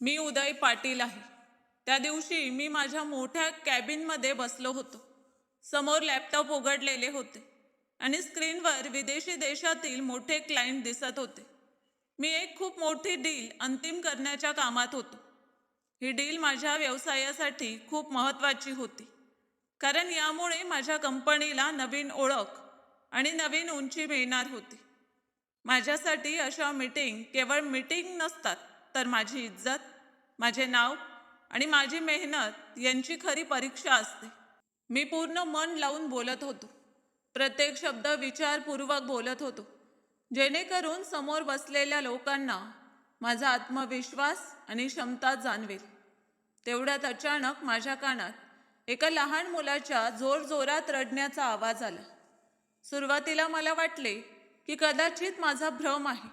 मी उदय पाटील आहे. त्या दिवशी मी माझ्या मोठ्या कॅबिनमध्ये बसलो होतो. समोर लॅपटॉप उघडलेले होते आणि स्क्रीनवर विदेशी देशातील मोठे क्लायंट दिसत होते. मी एक खूप मोठी डील अंतिम करण्याच्या कामात होतो. ही डील माझ्या व्यवसायासाठी खूप महत्त्वाची होती, कारण यामुळे माझ्या कंपनीला नवीन ओळख आणि नवीन उंची मिळणार होती. माझ्यासाठी अशा मीटिंग केवळ मीटिंग नसतात, तर माझी इज्जत, माझे नाव आणि माझी मेहनत यांची खरी परीक्षा असते. मी पूर्ण मन लावून बोलत होतो. प्रत्येक शब्द विचारपूर्वक बोलत होतो, जेणेकरून समोर बसलेल्या लोकांना माझा आत्मविश्वास आणि क्षमता जाणवेल. तेवढ्यात अचानक माझ्या कानात एका लहान मुलाच्या जोरजोरात रडण्याचा आवाज आला. सुरुवातीला मला वाटले की कदाचित माझा भ्रम आहे,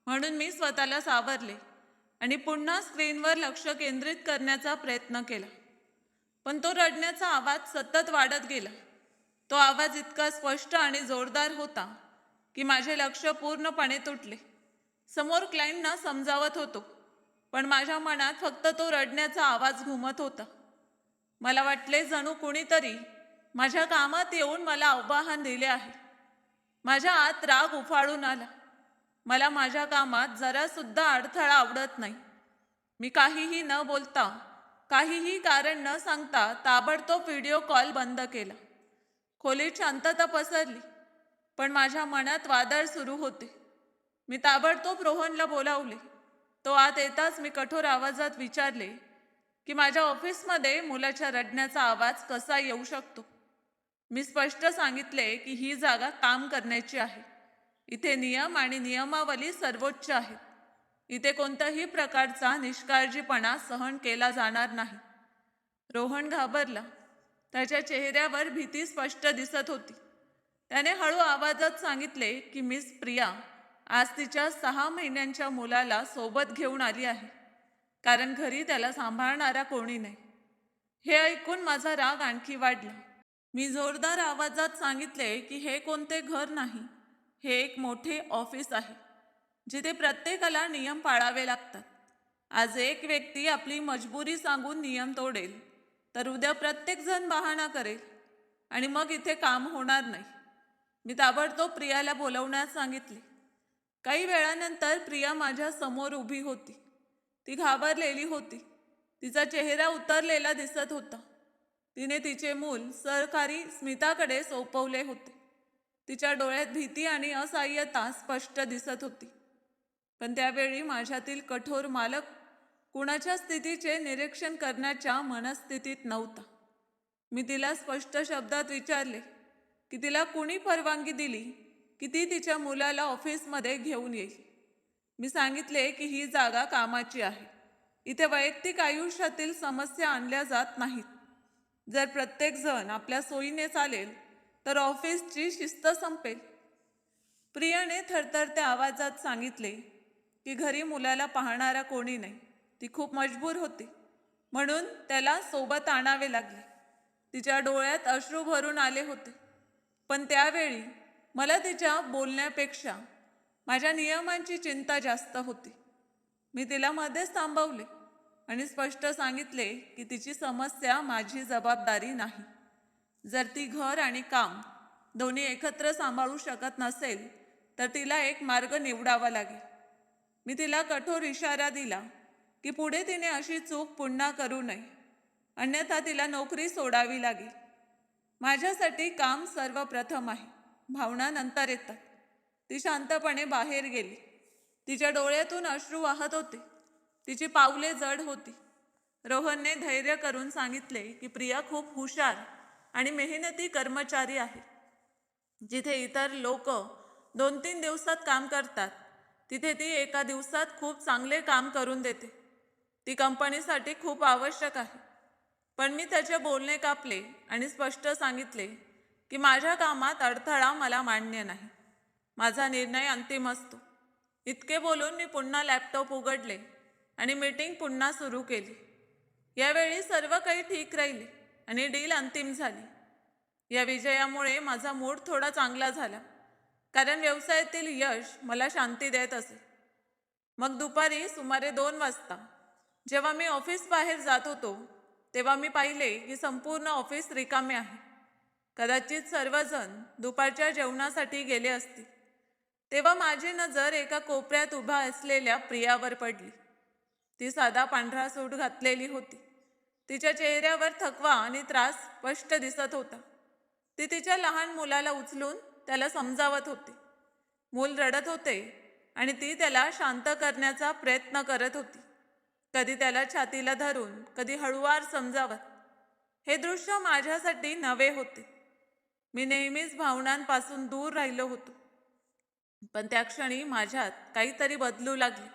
म्हणून मी स्वतःला सावरले आणि पुन्हा स्क्रीनवर लक्ष केंद्रित करण्याचा प्रयत्न केला. पण तो रडण्याचा आवाज सतत वाढत गेला. तो आवाज इतका स्पष्ट आणि जोरदार होता की माझे लक्ष पूर्णपणे तुटले. समोर क्लायंटना समजावत होतो, पण माझ्या मनात फक्त तो रडण्याचा आवाज घुमत होता. मला वाटले जणू कुणीतरी माझ्या कामात येऊन मला आव्हान दिले आहे. माझ्या आत राग उफाळून आला. मला माझ्या कामात जरा सुद्धा अडथळा आवडत नाही. मी काहीही न बोलता, काहीही कारण न सांगता ताबडतोब व्हिडिओ कॉल बंद केला. खोलीत शांतता पसरली, पण माझ्या मनात वादळ सुरू होते. मी ताबडतोब रोहनला बोलावले. तो आत येताच मी कठोर आवाजात विचारले की माझ्या ऑफिसमध्ये मुलाच्या रडण्याचा आवाज कसा येऊ शकतो. मी स्पष्ट सांगितले की ही जागा काम करण्याची आहे. इथे नियम आणि नियमावली सर्वोच्च आहेत. इथे कोणत्याही प्रकारचा निष्काळजीपणा सहन केला जाणार नाही. रोहन घाबरला. त्याच्या चेहऱ्यावर भीती स्पष्ट दिसत होती. त्याने हळू आवाजात सांगितले की मिस प्रिया आज तिच्या 6 महिन्यांच्या मुलाला सोबत घेऊन आली आहे, कारण घरी त्याला सांभाळणारा कोणी नाही. हे ऐकून माझा राग आणखी वाढला. मी जोरदार आवाजात सांगितले की हे कोणते घर नाही, हे एक मोठे ऑफिस आहे, जिथे प्रत्येकाला नियम पाळावे लागतात. आज एक व्यक्ती आपली मजबुरी सांगून नियम तोडेल, तर उद्या प्रत्येकजण बहाणा करेल आणि मग इथे काम होणार नाही. मी ताबडतोब प्रियाला बोलवण्यास सांगितले. काही वेळानंतर प्रिया माझ्या समोर उभी होती. ती घाबरलेली होती. तिचा चेहरा उतरलेला दिसत होता. तिने तिचे मूल सहकारी स्मिताकडे सोपवले होते. तिच्या डोळ्यात भीती आणि असहाय्यता स्पष्ट दिसत होती. पण त्यावेळी माझ्यातील कठोर मालक कुणाच्या स्थितीचे निरीक्षण करण्याच्या मनस्थितीत नव्हता. मी तिला स्पष्ट शब्दात विचारले की तिला कुणी परवानगी दिली की ती तिच्या मुलाला ऑफिसमध्ये घेऊन येईल. मी सांगितले की ही जागा कामाची आहे. इथे वैयक्तिक आयुष्यातील समस्या आणल्या जात नाहीत. जर प्रत्येकजण आपल्या सोयीने चालेल तर ऑफिसची शिस्त संपेल. प्रियाने थरथरत्या आवाजात सांगितले की घरी मुलाला पाहणारा कोणी नाही. ती खूप मजबूर होती, म्हणून त्याला सोबत आणावे लागले. तिच्या डोळ्यात अश्रू भरून आले होते. पण त्यावेळी मला तिच्या बोलण्यापेक्षा माझ्या नियमांची चिंता जास्त होती. मी तिला मध्येच थांबवले आणि स्पष्ट सांगितले की तिची समस्या माझी जबाबदारी नाही. जर ती घर आणि काम दोन्ही एकत्र सांभाळू शकत नसेल तर तिला एक मार्ग निवडावा लागेल. मी तिला कठोर इशारा दिला की पुढे तिने अशी चूक पुन्हा करू नये, अन्यथा तिला नोकरी सोडावी लागेल. माझ्यासाठी काम सर्वप्रथम आहे, भावना नंतर येतात. ती शांतपणे बाहेर गेली. तिच्या डोळ्यातून अश्रू वाहत होते. तिची पावले जड होती. रोहनने धैर्य करून सांगितले की प्रिया खूप हुशार आणि मेहनती कर्मचारी आहे. जिथे इतर लोक 2-3 दिवसात काम करतात, तिथे ती एका दिवसात खूप चांगले काम करून देते. ती कंपनीसाठी खूप आवश्यक आहे. पण मी त्याचे बोलणे कापले आणि स्पष्ट सांगितले की माझ्या कामात अडथळा मला मान्य नाही. माझा निर्णय अंतिम असतो. इतके बोलून मी पुन्हा लॅपटॉप उघडले आणि मीटिंग पुन्हा सुरू केली. यावेळी सर्व काही ठीक राहिले आणि डील अंतिम झाली. या विजयामुळे माझा मूड थोडा चांगला झाला, कारण व्यवसायातील यश मला शांती देत असे. मग दुपारी सुमारे 2 वाजता जेव्हा मी ऑफिस बाहेर जात होतो तेव्हा मी पाहिले की संपूर्ण ऑफिस रिकामे आहे. कदाचित सर्वजण दुपारच्या जेवणासाठी गेले असतील. तेव्हा माझी नजर एका कोपऱ्यात उभा असलेल्या प्रियावर पडली. ती साधा पांढरा सूट घातलेली होती. तिच्या चेहऱ्यावर थकवा आणि त्रास स्पष्ट दिसत होता. ती तिच्या लहान मुलाला उचलून त्याला समजावत होती. मूल रडत होते आणि ती त्याला शांत करण्याचा प्रयत्न करत होती. कधी त्याला छातीला धरून, कधी हळूवार समजावत. हे दृश्य माझ्यासाठी नवे होते. मी नेहमीच भावनांपासून दूर राहिलो होतो. पण त्या क्षणी माझ्यात काहीतरी बदलू लागले.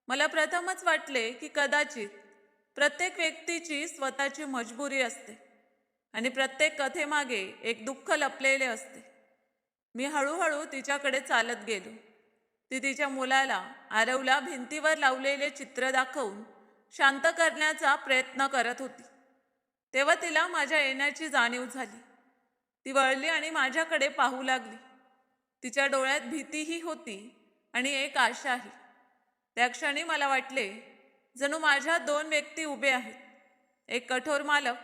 मला प्रथमच वाटले की कदाचित प्रत्येक व्यक्तीची स्वतःची मजबुरी असते आणि प्रत्येक कथेमागे एक दुःख लपलेले असते. मी हळूहळू तिच्याकडे चालत गेलो. ती तिच्या मुलाला आरवला भिंतीवर लावलेले चित्र दाखवून शांत करण्याचा प्रयत्न करत होती. तेव्हा तिला माझ्या येण्याची जाणीव झाली. ती वळली आणि माझ्याकडे पाहू लागली. तिच्या डोळ्यात भीतीही होती आणि एक आशाही. त्या क्षणी मला वाटले जणू माझ्या दोन व्यक्ती उभे आहेत, एक कठोर मालक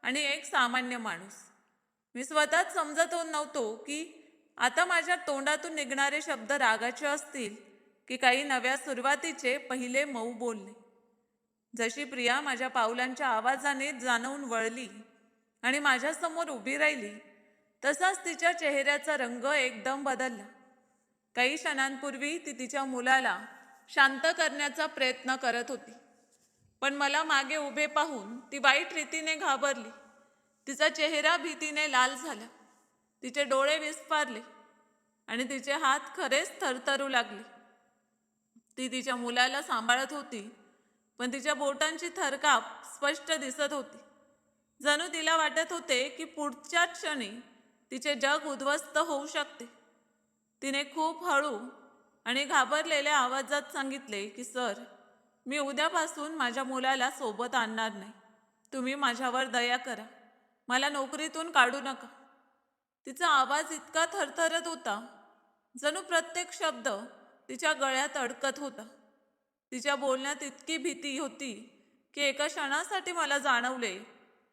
आणि एक सामान्य माणूस. मी स्वतःच समजत नव्हतो की आता माझ्या तोंडातून निघणारे शब्द रागाचे असतील की काही नव्या सुरुवातीचे पहिले मऊ बोलणे. जशी प्रिया माझ्या पावलांच्या आवाजाने जाणवून वळली आणि माझ्यासमोर उभी राहिली, तसाच तिच्या चेहऱ्याचा रंग एकदम बदलला. काही क्षणांपूर्वी ती तिच्या मुलाला शांत करण्याचा प्रयत्न करत होती, पण मला मागे उभे पाहून ती वाईट रीतीने घाबरली. तिचा चेहरा भीतीने लाल झाला, तिचे डोळे विस्फारले आणि तिचे हात खरेच थरथरू लागले. ती तिच्या मुलाला सांभाळत होती, पण तिच्या बोटांची थरकाप स्पष्ट दिसत होती. जणू तिला वाटत होते की पुढच्या क्षणी तिचे जग उद्ध्वस्त होऊ शकते. तिने खूप हळू आणि घाबरलेल्या आवाजात सांगितले की सर, मी उद्यापासून माझ्या मुलाला सोबत आणणार नाही. तुम्ही माझ्यावर दया करा. मला नोकरीतून काढू नका. तिचा आवाज इतका थरथरत होता जणू प्रत्येक शब्द तिच्या गळ्यात अडकत होता. तिच्या बोलण्यात इतकी भीती होती की एका क्षणासाठी मला जाणवले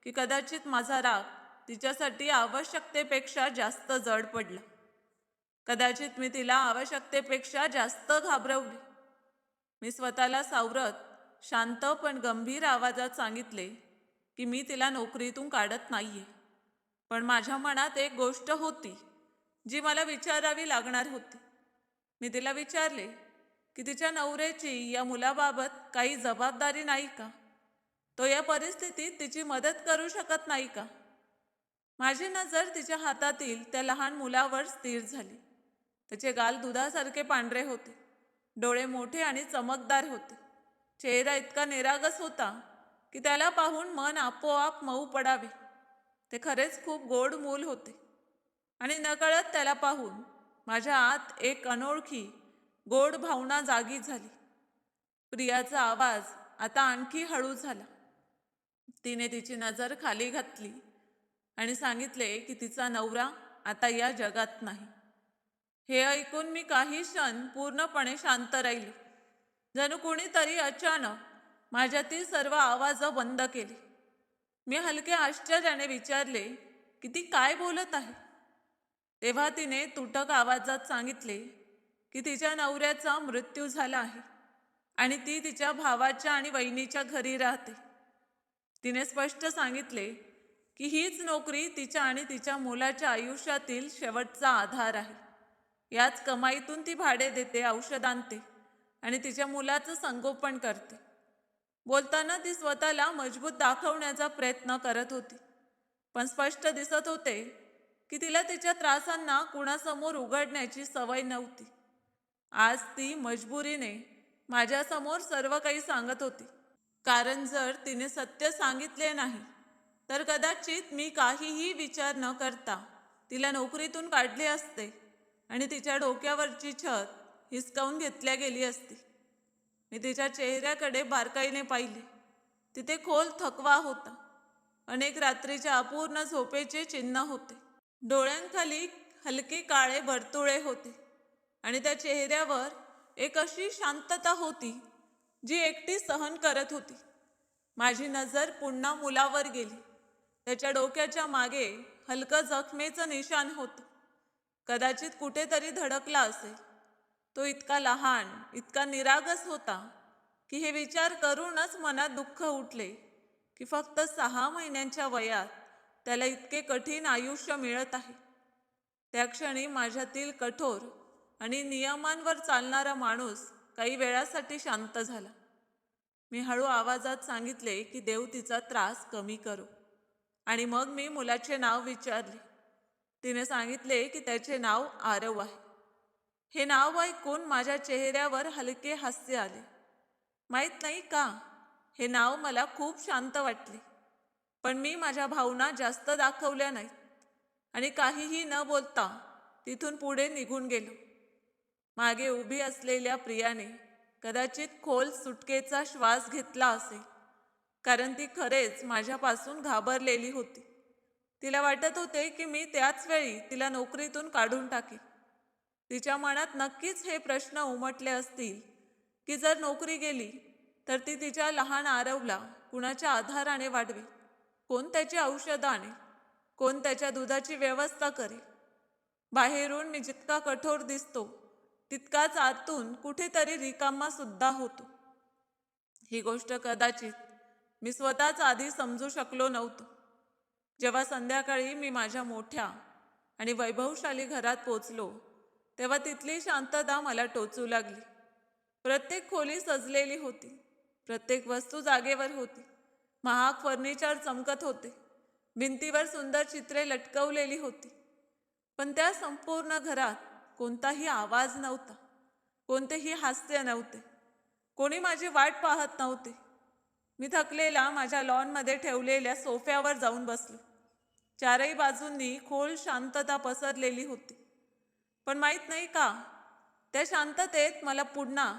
की कदाचित माझा राग तिच्यासाठी आवश्यकतेपेक्षा जास्त जड पडला. कदाचित मी तिला आवश्यकतेपेक्षा जास्त घाबरवले. मी स्वतःला सावरत शांत पण गंभीर आवाजात सांगितले की मी तिला नोकरीतून काढत नाहीये. पण माझ्या मनात एक गोष्ट होती जी मला विचारावी लागणार होती. मी तिला विचारले की तिच्या नवऱ्याची या मुलाबाबत काही जबाबदारी नाही का? तो या परिस्थितीत तिची मदत करू शकत नाही का? माझी नजर तिच्या हातातील त्या लहान मुलावर स्थिर झाली. त्याचे गाल दुधासारखे पांढरे होते, डोळे मोठे आणि चमकदार होते. चेहरा इतका निरागस होता की त्याला पाहून मन आपोआप मऊ पडावे. ते खरेच खूप गोड मूल होते आणि नकळत त्याला पाहून माझ्या आत एक अनोळखी गोड भावना जागी झाली. प्रियाचा आवाज आता आणखी हळू झाला. तिने तिची नजर खाली घातली आणि सांगितले की तिचा नवरा आता या जगात नाही. हे ऐकून मी काही क्षण पूर्णपणे शांत राहिले. जणू कुणीतरी अचानक माझ्यातील सर्व आवाज बंद केले. मी हलक्या आश्चर्याने विचारले की ती काय बोलत आहे. तेव्हा तिने तुटक आवाजात सांगितले की तिच्या नवऱ्याचा मृत्यू झाला आहे आणि ती तिच्या भावाच्या आणि वहिनीच्या घरी राहते. तिने स्पष्ट सांगितले की हीच नोकरी तिच्या आणि तिच्या मुलाच्या आयुष्यातील शेवटचा आधार आहे. याच कमाईतून ती भाडे देते, औषध आणते आणि तिच्या मुलाचं संगोपन करते. बोलताना ती स्वतःला मजबूत दाखवण्याचा प्रयत्न करत होती, पण स्पष्ट दिसत होते की तिला तिच्या त्रासांना कुणासमोर उघडण्याची सवय नव्हती. आज ती मजबुरीने माझ्यासमोर सर्व काही सांगत होती, कारण जर तिने सत्य सांगितले नाही तर कदाचित मी काहीही विचार न करता तिला नोकरीतून काढले असते आणि तिच्या डोक्यावरची छत हिसकावून घेतल्या गेली असती. मी तिच्या चेहऱ्याकडे बारकाईने पाहिले. तिथे खोल थकवा होता, अनेक रात्रीच्या अपूर्ण झोपेचे चिन्ह होते. डोळ्यांखाली हलके काळे वर्तुळे होते आणि त्या चेहऱ्यावर एक अशी शांतता होती जी एकटी सहन करत होती. माझी नजर पुन्हा मुलावर गेली. त्याच्या डोक्याच्या मागे हलकं जखमेचं निशाण होतं. कदाचित कुठेतरी धडकला असेल. तो इतका लहान, इतका निरागस होता की हे विचार करूनच मनात दुःख उठले की फक्त 6 महिन्यांच्या वयात त्याला इतके कठीण आयुष्य मिळत आहे. त्या क्षणी माझ्यातील कठोर आणि नियमांवर चालणारा माणूस काही वेळासाठी शांत झाला. मी हळू आवाजात सांगितले की देव तिचा त्रास कमी करो. आणि मग मी मुलाचे नाव विचारले. तिने सांगितले की त्याचे नाव आरव आहे. हे नाव ऐकून माझ्या चेहऱ्यावर हलके हास्य आले. माहीत नाही का, हे नाव मला खूप शांत वाटले. पण मी माझ्या भावना जास्त दाखवल्या नाहीत आणि काहीही न बोलता तिथून पुढे निघून गेलो. मागे उभी असलेल्या प्रियाने कदाचित खोल सुटकेचा श्वास घेतला असेल, कारण ती खरेच माझ्यापासून घाबरलेली होती. तिला वाटत होते की मी त्याच वेळी तिला नोकरीतून काढून टाकेन. तिच्या मनात नक्कीच हे प्रश्न उमटले असतील की जर नोकरी गेली तर ती तिच्या लहान आरवला कुणाच्या आधाराने वाढवेल, कोण त्याची औषधं आणेल, कोण त्याच्या दुधाची व्यवस्था करेल. बाहेरून मी जितका कठोर दिसतो तितकाच आतून कुठेतरी रिकामा सुद्धा होतो. ही गोष्ट कदाचित मी स्वतःच आधी समजू शकलो नव्हतो. जेव्हा संध्याकाळी मी माझ्या मोठ्या आणि वैभवशाली घरात पोचलो तेव्हा तिथली शांतता मला टोचू लागली. प्रत्येक खोली सजलेली होती, प्रत्येक वस्तू जागेवर होती. महाग फर्निचर चमकत होते, भिंतीवर सुंदर चित्रे लटकवलेली होती. पण त्या संपूर्ण घरात कोणताही आवाज नव्हता, कोणतेही हास्य नव्हते, कोणी माझी वाट पाहत नव्हते. मी थकलेला माझ्या लॉनमध्ये ठेवलेल्या सोफ्यावर जाऊन बसलो. चारही बाजूंनी खोल शांतता पसरलेली होती. पण माहीत नाही का, त्या शांततेत मला पुन्हा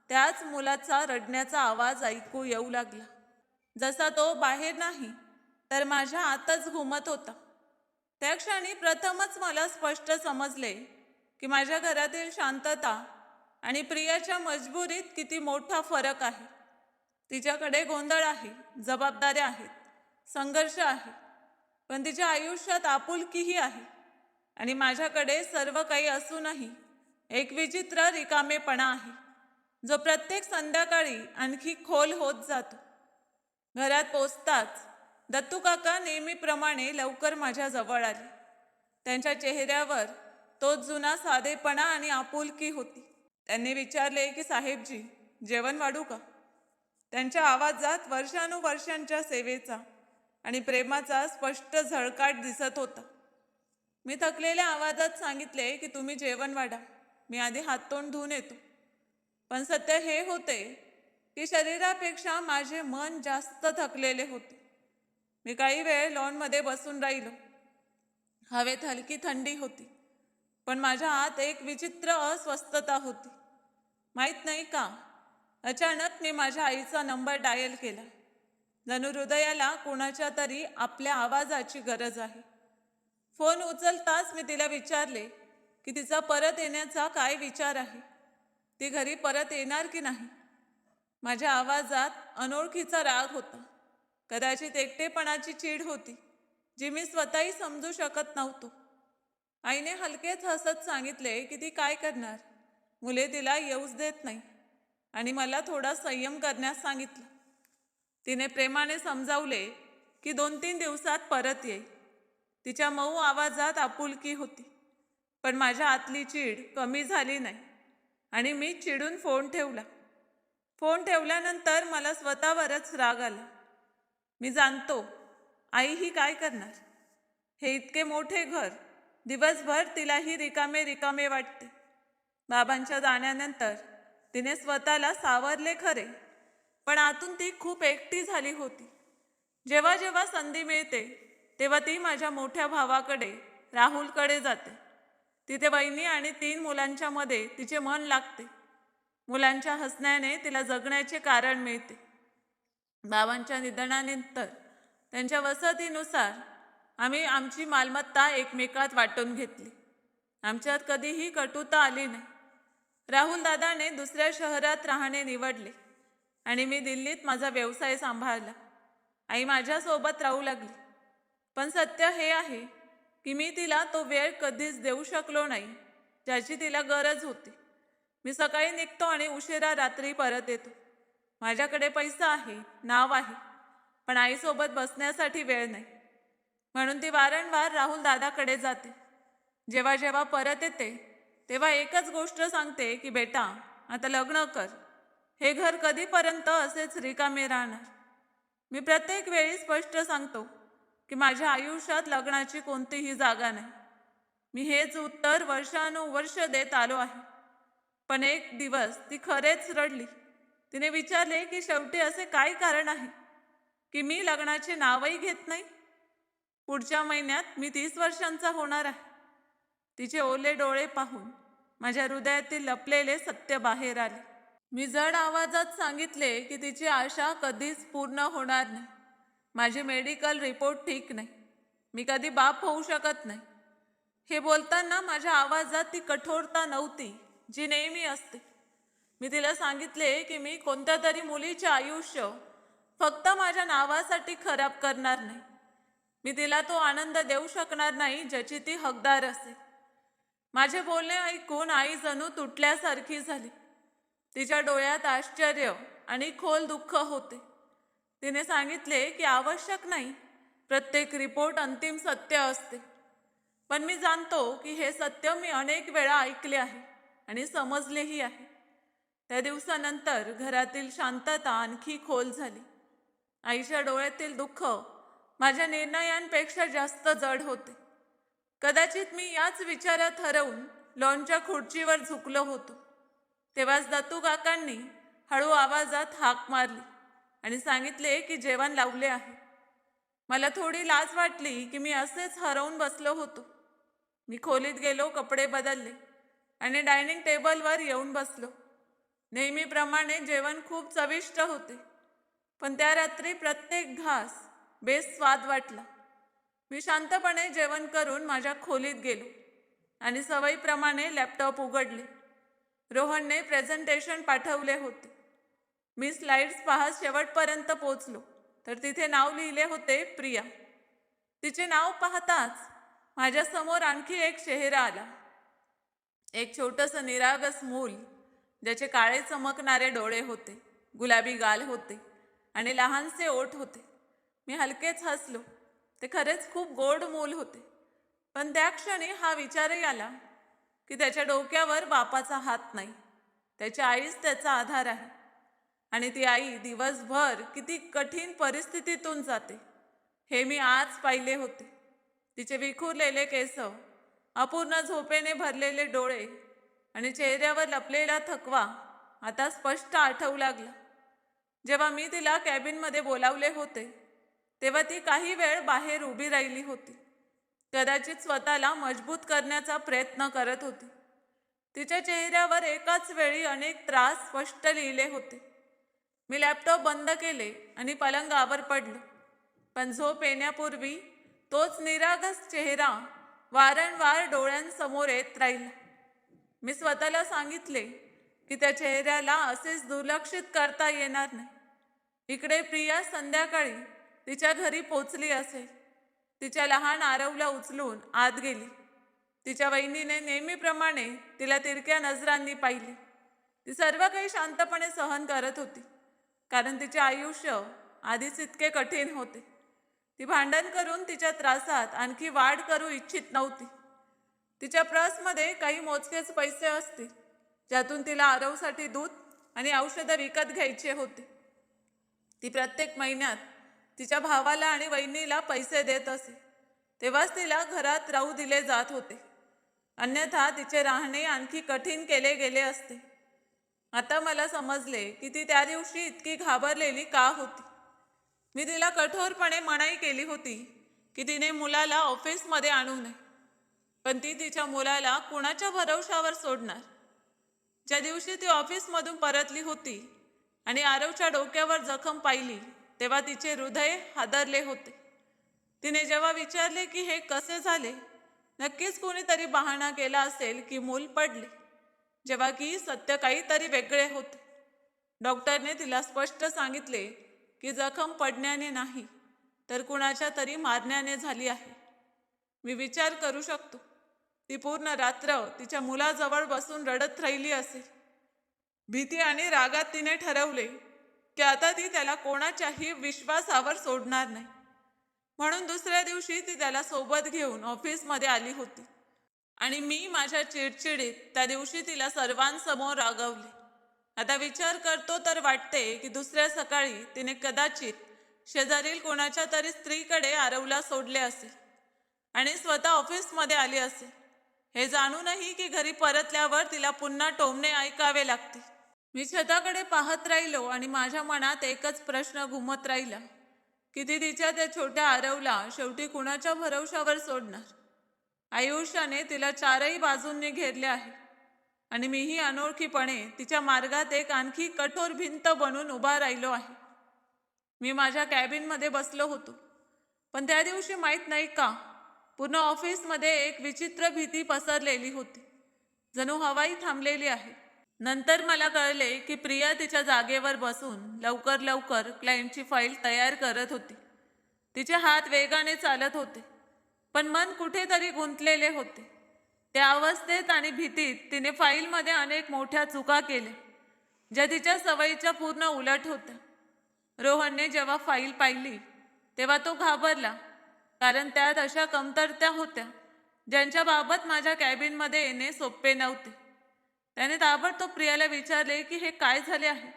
त्याच मुलाचा रडण्याचा आवाज ऐकू येऊ लागला. जसा तो बाहेर नाही तर माझ्या आतच घुमत होता. त्या क्षणी प्रथमच मला स्पष्ट समजले की माझ्या घरातील शांतता आणि प्रियाच्या मजबुरीत किती मोठा फरक आहे. तिच्याकडे गोंधळ आहे, जबाबदाऱ्या आहेत, संघर्ष आहे, पण तिच्या आयुष्यात आपुलकीही आहे. आणि माझ्याकडे सर्व काही असूनही एक विचित्र रिकामेपणा आहे, जो प्रत्येक संध्याकाळी आणखी खोल होत जातो. घरात पोचताच दत्तू काका नेहमीप्रमाणे लवकर माझ्या जवळ आले. त्यांच्या चेहऱ्यावर तोच जुना साधेपणा आणि आपुलकी होती. त्यांनी विचारले की साहेबजी, जेवण वाढू का? त्यांच्या आवाजात वर्षानुवर्षांच्या सेवेचा आणि प्रेमाचा स्पष्ट झळकाट दिसत होता. मी थकलेल्या आवाजात सांगितले की तुम्ही जेवण वाढा, मी आधी हात तोंड धुवून येतो. पण सत्य हे होते की शरीरापेक्षा माझे मन जास्त थकलेले होते. मी काही वेळ लॉनमध्ये बसून राहिलो. हवेत हलकी थंडी होती, पण माझ्या आत एक विचित्र अस्वस्थता होती. माहीत नाही का, अचानक मी माझ्या आईचा नंबर डायल केला. जणू हृदयाला कोणाच्या तरी आपल्या आवाजाची गरज आहे. फोन उचलताच मी तिला विचारले की तिचा परत येण्याचा काय विचार आहे, ती घरी परत येणार की नाही. माझ्या आवाजात अनोळखीचा राग होता, कदाचित एकटेपणाची चीड होती जी मी स्वतःही समजू शकत नव्हतो. आईने हलकेच हसत सांगितले की ती काय करणार, मुले तिला येऊच देत नाही आणि मला थोडा संयम करण्यास सांगितलं. तिने प्रेमाने समजावले की 2-3 दिवसात परत येईल. तिच्या मऊ आवाजात आपुलकी होती, पण माझ्या आतली चीड कमी झाली नाही आणि मी चिडून फोन ठेवला. फोन ठेवल्यानंतर मला स्वतःवरच राग आला. मी जाणतो आई ही काय करणार. हे इतके मोठे घर, दिवसभर तिलाही रिकामे रिकामे वाटते. बाबांच्या जाण्यानंतर तिने स्वतःला सावरले खरे, पण आतून ती खूप एकटी झाली होती. जेव्हा जेव्हा संधी मिळते तेव्हा ती माझ्या मोठ्या भावाकडे राहुलकडे जाते. तिथे वहिनी आणि 3 मुलांच्या मध्ये तिचे मन लागते. मुलांच्या हसण्याने तिला जगण्याचे कारण मिळते. बाबांच्या निधनानंतर त्यांच्या वसतीनुसार आम्ही आमची मालमत्ता एकमेकात वाटून घेतली. आमच्यात कधीही कटुता आली नाही. राहुल दादाने दुसऱ्या शहरात राहणे निवडले. आणि मी दिल्लीत माझा व्यवसाय सांभाळला. आई माझ्यासोबत राहू लागली. पण सत्य हे आहे की मी तिला तो वेळ कधीच देऊ शकलो नाही ज्याची तिला गरज होती. मी सकाळी निघतो आणि उशिरा रात्री परत येतो. माझ्याकडे पैसा आहे, नाव आहे, पण आईसोबत बसण्यासाठी वेळ नाही. म्हणून ती वारंवार राहुल दादाकडे जाते. जेव्हा जेव्हा परत येते तेव्हा एकच गोष्ट सांगते की बेटा, आता लग्न कर. हे घर कधीपर्यंत असेच रिकामे राहणार? मी प्रत्येक वेळी स्पष्ट सांगतो की माझ्या आयुष्यात लग्नाची कोणतीही जागा नाही. मी हेच उत्तर वर्षानुवर्ष देत आलो आहे. पण एक दिवस ती खरेच रडली. तिने विचारले की शेवटी असे काय कारण आहे की मी लग्नाचे नावही घेत नाही? पुढच्या महिन्यात मी 30 वर्षांचा होणार आहे. तिचे ओले डोळे पाहून माझ्या हृदयातील लपलेले सत्य बाहेर आले. मी जड आवाजात सांगितले की तिची आशा कधीच पूर्ण होणार नाही. माझे मेडिकल रिपोर्ट ठीक नाही. मी कधी बाप होऊ शकत नाही. हे बोलताना माझ्या आवाजात ती कठोरता नव्हती जी नेहमी असते. मी तिला सांगितले की मी कोणत्या तरी मुलीचे आयुष्य फक्त माझ्या नावासाठी खराब करणार नाही. मी तिला तो आनंद देऊ शकणार नाही ज्याची ती हकदार असेल. माझे बोलणे ऐकून आई जणू तुटल्यासारखी झाली. तिच्या डोळ्यात आश्चर्य आणि खोल दुःख होते. तिने सांगितले की आवश्यक नाही, प्रत्येक रिपोर्ट अंतिम सत्य असते. पण मी जाणतो की हे सत्य मी अनेक वेळा ऐकले आहे आणि समजलेही आहे. त्या दिवसानंतर घरातील शांतता आणखी खोल झाली. आईच्या डोळ्यातील दुःख माझ्या निर्णयांपेक्षा जास्त जड होते. कदाचित मी याच विचारात हरवून लॉनच्या खुर्चीवर झुकलो होतो. तेव्हाच दत्तू काकांनी हळू आवाजात हाक मारली आणि सांगितले की जेवण लावले आहे. मला थोडी लाज वाटली की मी असेच हरवून बसलो होतो. मी खोलीत गेलो, कपडे बदलले आणि डायनिंग टेबलवर येऊन बसलो. नेहमीप्रमाणे जेवण खूप चविष्ट होते, पण त्या रात्री प्रत्येक घास बेस्वाद वाटला. मी शांतपणे जेवण करून माझ्या खोलीत गेलो आणि सवयीप्रमाणे लॅपटॉप उघडले. रोहनने प्रेझेंटेशन पाठवले होते. मी स्लाइड्स पाहत शेवटपर्यंत पोचलो तर तिथे नाव लिहिले होते प्रिया. तिचे नाव पाहताच माझ्यासमोर आणखी एक चेहरा आला. एक छोटंसं निरागस मूल ज्याचे काळे चमकणारे डोळे होते, गुलाबी गाल होते आणि लहानसे ओठ होते. मी हलकेच हसलो. ते खरेच खूप गोड मूल होते. पण त्या क्षणी हा विचारही आला की त्याच्या डोक्यावर बापाचा हात नाही. त्याच्या आईच त्याचा आधार आहे आणि ती आई दिवसभर किती कठीण परिस्थितीतून जाते हे मी आज पाहिले होते. तिचे विखुरलेले केस, अपूर्ण झोपेने भरलेले डोळे आणि चेहऱ्यावर लपलेला थकवा आता स्पष्ट आठवू लागला. जेव्हा मी तिला कॅबिनमध्ये बोलावले होते तेव्हा ती काही वेळ बाहेर उभी राहिली होती. कदाचित स्वतःला मजबूत करण्याचा प्रयत्न करत होती. तिच्या चेहऱ्यावर एकाच वेळी अनेक त्रास स्पष्ट लिहिले होते. मी लॅपटॉप बंद केले आणि पलंगावर पडलो. पण झोप येण्यापूर्वी तोच निरागस चेहरा वारंवार डोळ्यांसमोर येत राहिला. मी स्वतःला सांगितले की त्या चेहऱ्याला असेच दुर्लक्षित करता येणार नाही. इकडे प्रिया संध्याकाळी तिच्या घरी पोचली असेल. तिच्या लहान आरवला उचलून आत गेली. तिच्या वहिनीने नेहमीप्रमाणे तिला तिरक्या नजरांनी पाहिले. ती सर्व काही शांतपणे सहन करत होती, कारण तिचे आयुष्य आधीच इतके कठीण होते. ती भांडण करून तिच्या त्रासात आणखी वाढ करू इच्छित नव्हती. तिच्या पर्समध्ये काही मोजकेच पैसे असतील ज्यातून तिला आरवसाठी दूध आणि औषधं विकत घ्यायचे होते. ती प्रत्येक महिन्यात तिच्या भावाला आणि वहिनीला पैसे देत असे. तेव्हाच तिला घरात राहू दिले जात होते. अन्यथा तिचे राहणे आणखी कठीण केले गेले असते. आता मला समजले की ती त्या दिवशी इतकी घाबरलेली का होती. मी तिला कठोरपणे मनाई केली होती की तिने मुलाला ऑफिसमध्ये आणू नये, पण ती तिच्या मुलाला कुणाच्या भरवशावर सोडणार. ज्या दिवशी ती ऑफिसमधून परतली होती आणि आरवच्या डोक्यावर जखम पाहिली तेव्हा तिचे हृदय हादरले होते. तिने जेव्हा विचारले की हे कसे झाले, नक्कीच कोणीतरी बहाणा केला असेल की मूल पडले, जेव्हा की सत्य काहीतरी वेगळे होते. डॉक्टरने तिला स्पष्ट सांगितले की जखम पडण्याने नाही तर कुणाच्या तरी मारण्याने झाली आहे. मी विचार करू शकतो, ती पूर्ण रात्र तिच्या मुलाजवळ बसून रडत राहिली असेल. भीती आणि रागात तिने ठरवले की आता ती त्याला कोणाच्याही विश्वासावर सोडणार नाही. म्हणून दुसऱ्या दिवशी ती त्याला सोबत घेऊन ऑफिसमध्ये आली होती आणि मी माझ्या चिडचिडीत त्या दिवशी तिला सर्वांसमोर रागवले. आता विचार करतो तर वाटते की दुसऱ्या सकाळी तिने कदाचित शेजारील कोणाच्या तरी स्त्रीकडे आरवला सोडले असेल आणि स्वतः ऑफिसमध्ये आली असेल, हे जाणूनही की घरी परतल्यावर तिला पुन्हा टोमणे ऐकावे लागतील. मी छताकडे पाहत राहिलो आणि माझ्या मनात एकच प्रश्न घुमत राहिला की ती तिच्या त्या छोट्या आरवला शेवटी कुणाच्या भरवशावर सोडणार. आयुष्याने तिला चारही बाजूंनी घेरले आहे आणि मीही अनोळखीपणे तिच्या मार्गात एक आणखी कठोर भिंत बनून उभा राहिलो आहे. मी माझ्या कॅबिनमध्ये बसलो होतो, पण त्या दिवशी माहीत नाही का पूर्ण ऑफिसमध्ये एक विचित्र भीती पसरलेली होती, जणू हवाई थांबलेली आहे. नंतर मला कळले की प्रिया तिच्या जागेवर बसून लवकर लवकर क्लायंटची फाईल तयार करत होती. तिचे हात वेगाने चालत होते, पण मन कुठेतरी गुंतलेले होते. त्या अवस्थेत आणि भीतीत तिने फाईलमध्ये अनेक मोठ्या चुका केल्या, ज्या तिच्या सवयीच्या पूर्ण उलट होत्या. रोहनने जेव्हा फाईल पाहिली तेव्हा तो घाबरला, कारण त्यात अशा कमतरता होत्या ज्यांच्याबाबत माझ्या कॅबिनमध्ये येणे सोपे नव्हते. त्याने ताबडतोब प्रियाला विचारले की हे काय झाले आहे,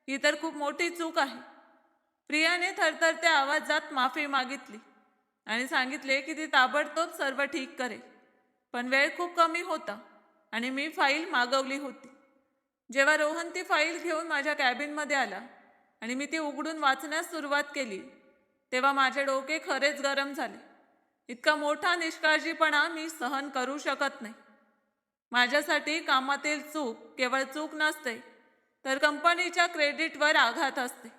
ही तर खूप मोठी चूक आहे. प्रियाने थरथरत्या आवाजात माफी मागितली आणि सांगितले की ती ताबडतोब सर्व ठीक करेल, पण वेळ खूप कमी होता आणि मी फाईल मागवली होती. जेव्हा रोहन ती फाईल घेऊन माझ्या कॅबिनमध्ये आला आणि मी ती उघडून वाचण्यास सुरुवात केली तेव्हा माझे डोके खरेच गरम झाले. इतका मोठा निष्काळजीपणा मी सहन करू शकत नाही. माझ्यासाठी कामातील चूक केवळ चूक नसते, तर कंपनीच्या क्रेडिटवर आघात असते.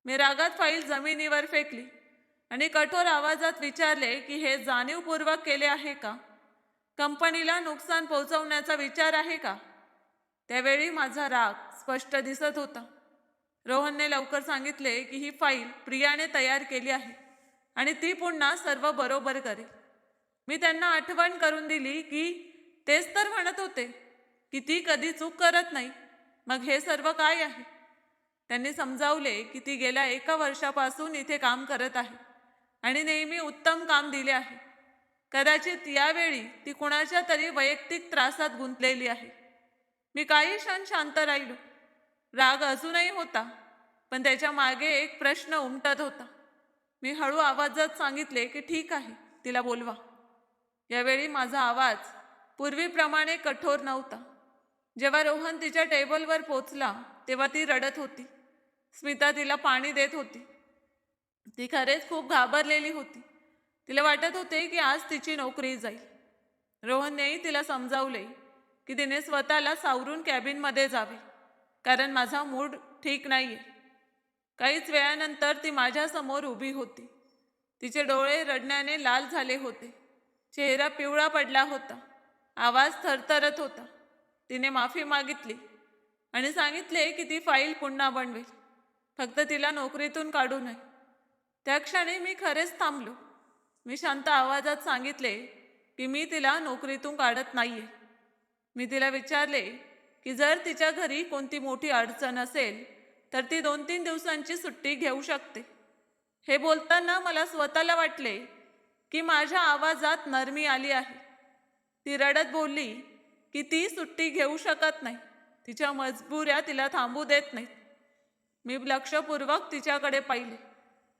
मी रागात फाईल जमिनीवर फेकली आणि कठोर आवाजात विचारले की हे जाणीवपूर्वक केले आहे का? कंपनीला नुकसान पोहोचवण्याचा विचार आहे का? त्यावेळी माझा राग स्पष्ट दिसत होता. रोहनने लवकर सांगितले की ही फाईल प्रियाने तयार केली आहे आणि ती पुन्हा सर्व बरोबर करेल. मी त्यांना आठवण करून दिली की तेच तर म्हणत होते की ती कधी चूक करत नाही, मग हे सर्व काय आहे? त्यांनी समजावले की ती गेल्या 1 वर्षापासून इथे काम करत आहे आणि नेहमी उत्तम काम दिले आहे. कदाचित यावेळी ती कुणाच्या तरी वैयक्तिक त्रासात गुंतलेली आहे. मी काही क्षण शांत राहिलो. राग अजूनही होता, पण त्याच्या मागे एक प्रश्न उमटत होता. मी हळू आवाजात सांगितले की ठीक आहे, तिला बोलवा. यावेळी माझा आवाज पूर्वीप्रमाणे कठोर नव्हता. जेव्हा रोहन तिच्या टेबलवर पोचला तेव्हा ती रडत होती. स्मिता तिला पाणी देत होती. ती खरेच खूप घाबरलेली होती. तिला वाटत होते की आज तिची नोकरी जाईल. रोहननेही तिला समजावले की तिने स्वतःला सावरून कॅबिनमध्ये जावे, कारण माझा मूड ठीक नाहीये. काहीच वेळानंतर ती माझ्यासमोर उभी होती. तिचे डोळे रडण्याने लाल झाले होते. चेहरा पिवळा पडला होता. आवाज थरथरत होता. तिने माफी मागितली आणि सांगितले की ती फाईल पुन्हा बनवेल, फक्त तिला नोकरीतून काढू नये. त्या क्षणी मी खरेच थांबलो. मी शांत आवाजात सांगितले की मी तिला नोकरीतून काढत नाहीये. मी तिला विचारले की जर तिच्या घरी कोणती मोठी अडचण असेल तर ती 2-3 दिवसांची सुट्टी घेऊ शकते. हे बोलताना मला स्वतःला वाटले की माझ्या आवाजात नरमी आली आहे. ती रडत बोलली की ती सुट्टी घेऊ शकत नाही, तिच्या मजबुऱ्या तिला थांबू देत नाहीत. मी लक्षपूर्वक तिच्याकडे पाहिले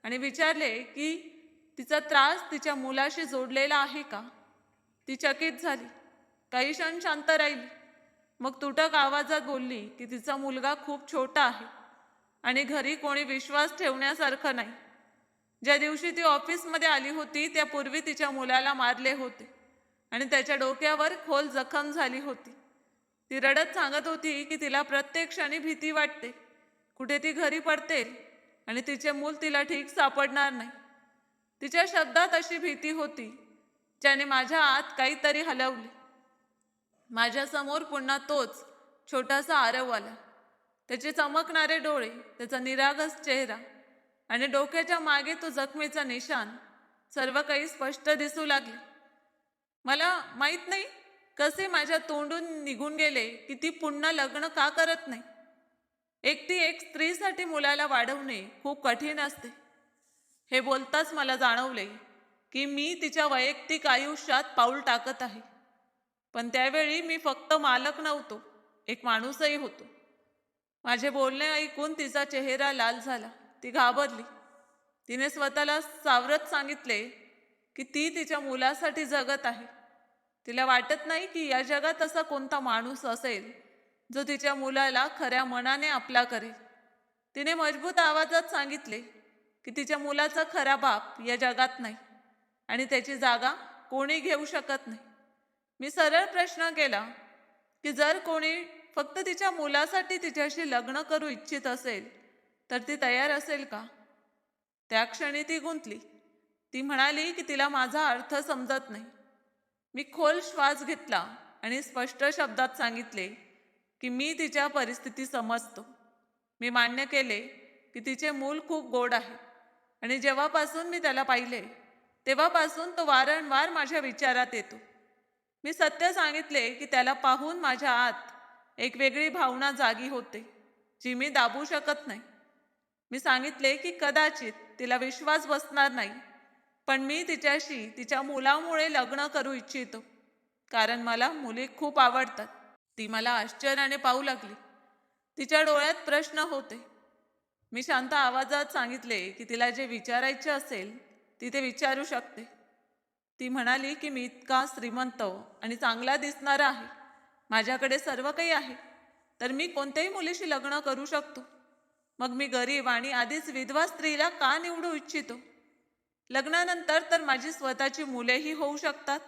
आणि विचारले की तिचा त्रास तिच्या मुलाशी जोडलेला आहे का? ती चकित झाली. काही क्षण शांत राहिली. मग तुटक आवाजात बोलली की तिचा मुलगा खूप छोटा आहे आणि घरी कोणी विश्वास ठेवण्यासारखं नाही. ज्या दिवशी ती ऑफिसमध्ये आली होती त्यापूर्वी तिच्या मुलाला मारले होते आणि त्याच्या डोक्यावर खोल जखम झाली होती. ती रडत सांगत होती की तिला प्रत्येक क्षणी भीती वाटते, कुठे ती घरी पडतेल आणि तिचे मूल तिला ठीक सापडणार नाही. तिच्या शब्दात अशी भीती होती ज्याने माझ्या आत काहीतरी हलवले. माझ्यासमोर पुन्हा तोच छोटासा आरव आला. त्याचे चमकणारे डोळे, त्याचा निरागस चेहरा आणि डोक्याच्या मागे तो जखमेचा निशाण सर्व काही स्पष्ट दिसू लागले. मला माहीत नाही कसे माझ्या तोंडून निघून गेले की ती पुन्हा लग्न का करत नाही. एकटी एक स्त्रीसाठी मुलाला वाढवणे खूप कठीण असते. हे बोलताच मला जाणवले की मी तिच्या वैयक्तिक आयुष्यात पाऊल टाकत आहे. पण त्यावेळी मी फक्त मालक नव्हतो, एक माणूसही होतो. माझे बोलणे ऐकून तिचा चेहरा लाल झाला. ती घाबरली. तिने स्वतःला सावरत सांगितले की ती तिच्या मुलासाठी जगत आहे. तिला वाटत नाही की या जगात असा कोणता माणूस असेल जो तिच्या मुलाला खऱ्या मनाने आपला करेल. तिने मजबूत आवाजात सांगितले की तिच्या मुलाचा खरा बाप या जगात नाही आणि त्याची जागा कोणी घेऊ शकत नाही. मी सरळ प्रश्न केला की जर कोणी फक्त तिच्या मुलासाठी तिच्याशी लग्न करू इच्छित असेल तर ती तयार असेल का? त्या क्षणी ती गुंतली. ती म्हणाली की तिला माझा अर्थ समजत नाही. मी खोल श्वास घेतला आणि स्पष्ट शब्दात सांगितले की मी तिच्या परिस्थिती समजतो. मी मान्य केले की तिचे मूल खूप गोड आहे आणि जेव्हापासून मी त्याला पाहिले तेव्हापासून तो वारंवार माझ्या विचारात येतो. मी सत्य सांगितले की त्याला पाहून माझ्या आत एक वेगळी भावना जागी होते जी मी दाबू शकत नाही. मी सांगितले की कदाचित तिला विश्वास बसणार नाही, पण मी तिच्याशी तिच्या मुलामुळे लग्न करू इच्छितो, कारण मला मुली खूप आवडतात. ती मला आश्चर्याने पाहू लागली. तिच्या डोळ्यात प्रश्न होते. मी शांत आवाजात सांगितले की तिला जे विचारायचे असेल ती ते विचारू शकते. ती म्हणाली की मी इतका श्रीमंत आणि चांगला दिसणारा आहे, माझ्याकडे सर्व काही आहे, तर मी कोणत्याही मुलीशी लग्न करू शकतो. मग मी गरीब आणि आधीच विधवा स्त्रीला का निवडू इच्छितो? लग्नानंतर तर माझी स्वतःची मुलेही होऊ शकतात.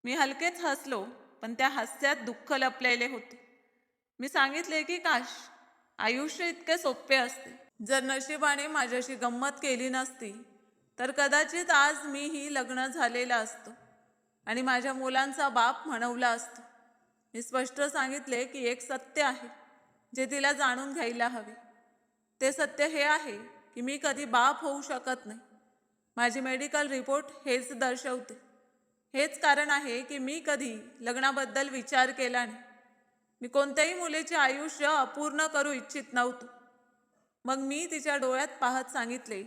मी हलकेच हसलो, पण त्या हास्यात दुःख लपलेले होते. मी सांगितले की काश आयुष्य इतके सोपे असते. जर नशिबाने माझ्याशी गंमत केली नसती तर कदाचित आज मीही लग्न झालेला असतो आणि माझ्या मुलांचा बाप म्हणवला असतो. मी स्पष्ट सांगितले की एक सत्य आहे जे तिला जाणून घ्यायला हवे. ते सत्य हे आहे की मी कधी बाप होऊ शकत नाही. माझी मेडिकल रिपोर्ट हेच दर्शवते. हेच कारण आहे की मी कधी लग्नाबद्दल विचार केला नाही. मी कोणत्याही मुलीचे आयुष्य अपूर्ण करू इच्छित नव्हतो. मग मी तिच्या डोळ्यात पाहत सांगितले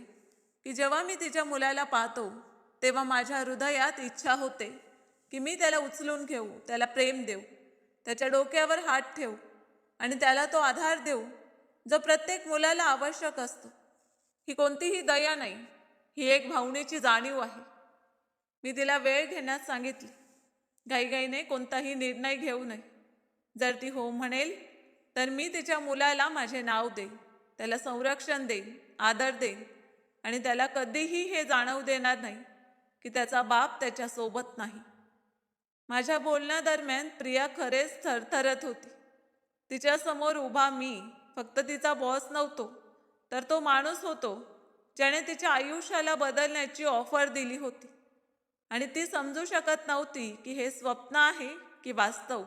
की जेव्हा मी तिच्या मुलाला पाहतो तेव्हा माझ्या हृदयात इच्छा होते की मी त्याला उचलून घेऊ, त्याला प्रेम देऊ, त्याच्या डोक्यावर हात ठेवू आणि त्याला तो आधार देऊ जो प्रत्येक मुलाला आवश्यक असतो. ही कोणतीही दया नाही, ही एक भावनेची जाणीव आहे. मी तिला वेळ घेण्यास सांगितले. घाईघाईने कोणताही निर्णय घेऊ नये. जर ती हो म्हणेल तर मी तिच्या मुलाला माझे नाव देईन, त्याला संरक्षण देईन, आदर देईन आणि त्याला कधीही हे जाणवू देणार नाही की त्याचा बाप त्याच्यासोबत नाही. माझ्या बोलण्यादरम्यान प्रिया खरेच थरथरत होती. तिच्यासमोर उभा मी फक्त तिचा बॉस नव्हतो, तर तो माणूस होतो ज्याने तिच्या आयुष्याला बदलण्याची ऑफर दिली होती आणि ती समजू शकत नव्हती की हे स्वप्न आहे की वास्तव.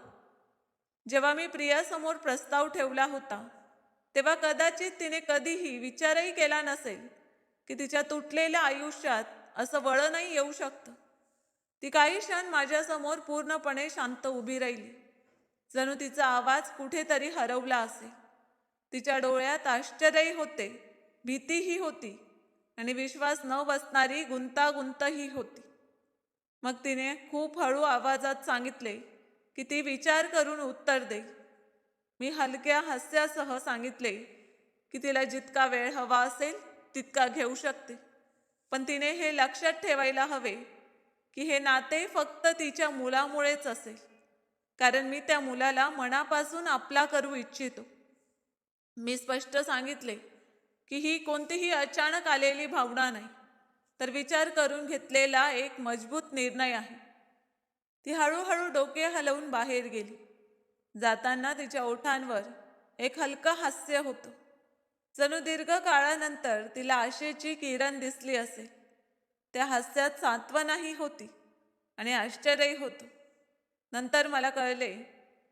जेव्हा मी प्रियासमोर प्रस्ताव ठेवला होता तेव्हा कदाचित तिने कधीही विचारही केला नसेल की तिच्या तुटलेल्या आयुष्यात असं वळणही येऊ शकतं. ती काही क्षण माझ्यासमोर पूर्णपणे शांत उभी राहिली, जणू तिचा आवाज कुठेतरी हरवला असेल. तिच्या डोळ्यात आश्चर्यही होते, भीतीही होती आणि विश्वास न बसणारी गुंतागुंतही होती. मग तिने खूप हळू आवाजात सांगितले की ती विचार करून उत्तर देईल. मी हलक्या हास्यासह सांगितले की तिला जितका वेळ हवा असेल तितका घेऊ शकते, पण तिने हे लक्षात ठेवायला हवे की हे नाते फक्त तिच्या मुलामुळेच असेल, कारण मी त्या मुलाला मनापासून आपला करू इच्छितो. मी स्पष्ट सांगितले की ही कोणतीही अचानक आलेली भावना नाही, तर विचार करून घेतलेला एक मजबूत निर्णय आहे. ती हळूहळू डोके हलवून बाहेर गेली. जाताना तिच्या ओठांवर एक हलकं हास्य होतं, जणू दीर्घ काळानंतर तिला आशेची किरण दिसली असेल. त्या हास्यात सांत्वनाही होती आणि आश्चर्यही होतं. नंतर मला कळले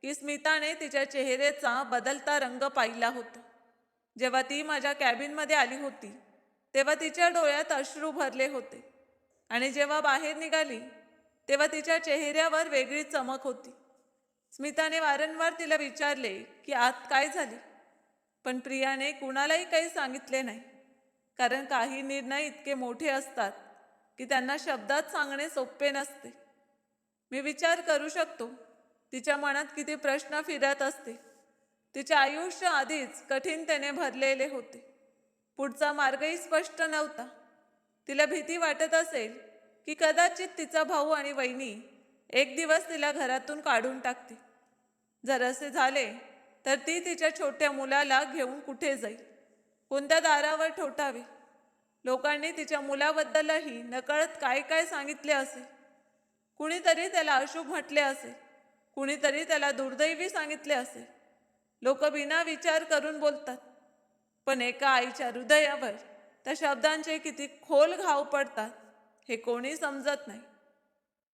की स्मिताने तिच्या चेहऱ्याचा बदलता रंग पाहिला होता. जेव्हा ती माझ्या कॅबिनमध्ये आली होती तेव्हा तिच्या डोळ्यात अश्रू भरले होते आणि जेव्हा बाहेर निघाली तेव्हा तिच्या चेहऱ्यावर वेगळी चमक होती. स्मिताने वारंवार तिला विचारले की आत काय झाले, पण प्रियाने कुणालाही काही सांगितले नाही. कारण काही निर्णय इतके मोठे असतात की त्यांना शब्दात सांगणे सोपे नसते. मी विचार करू शकतो तिच्या मनात किती प्रश्न फिरत असते. तिचे आयुष्य आधीच कठीणतेने भरलेले होते. पुढचा मार्गही स्पष्ट नव्हता. तिला भीती वाटत असेल की कदाचित तिचा भाऊ आणि वहिनी एक दिवस तिला घरातून काढून टाकतील. जर असे झाले तर ती तिच्या छोट्या मुलाला घेऊन कुठे जाईल, कोणत्या दारावर ठोठावे. लोकांनी तिच्या मुलाबद्दलही नकळत काय काय सांगितले असेल. कुणीतरी त्याला अशुभ म्हटले असेल, कुणीतरी त्याला दुर्दैवी सांगितले असेल. लोक बिना विचार करून बोलतात, पण एका आईच्या हृदयावर त्या शब्दांचे किती खोल घाव पडतात हे कोणी समजत नाही.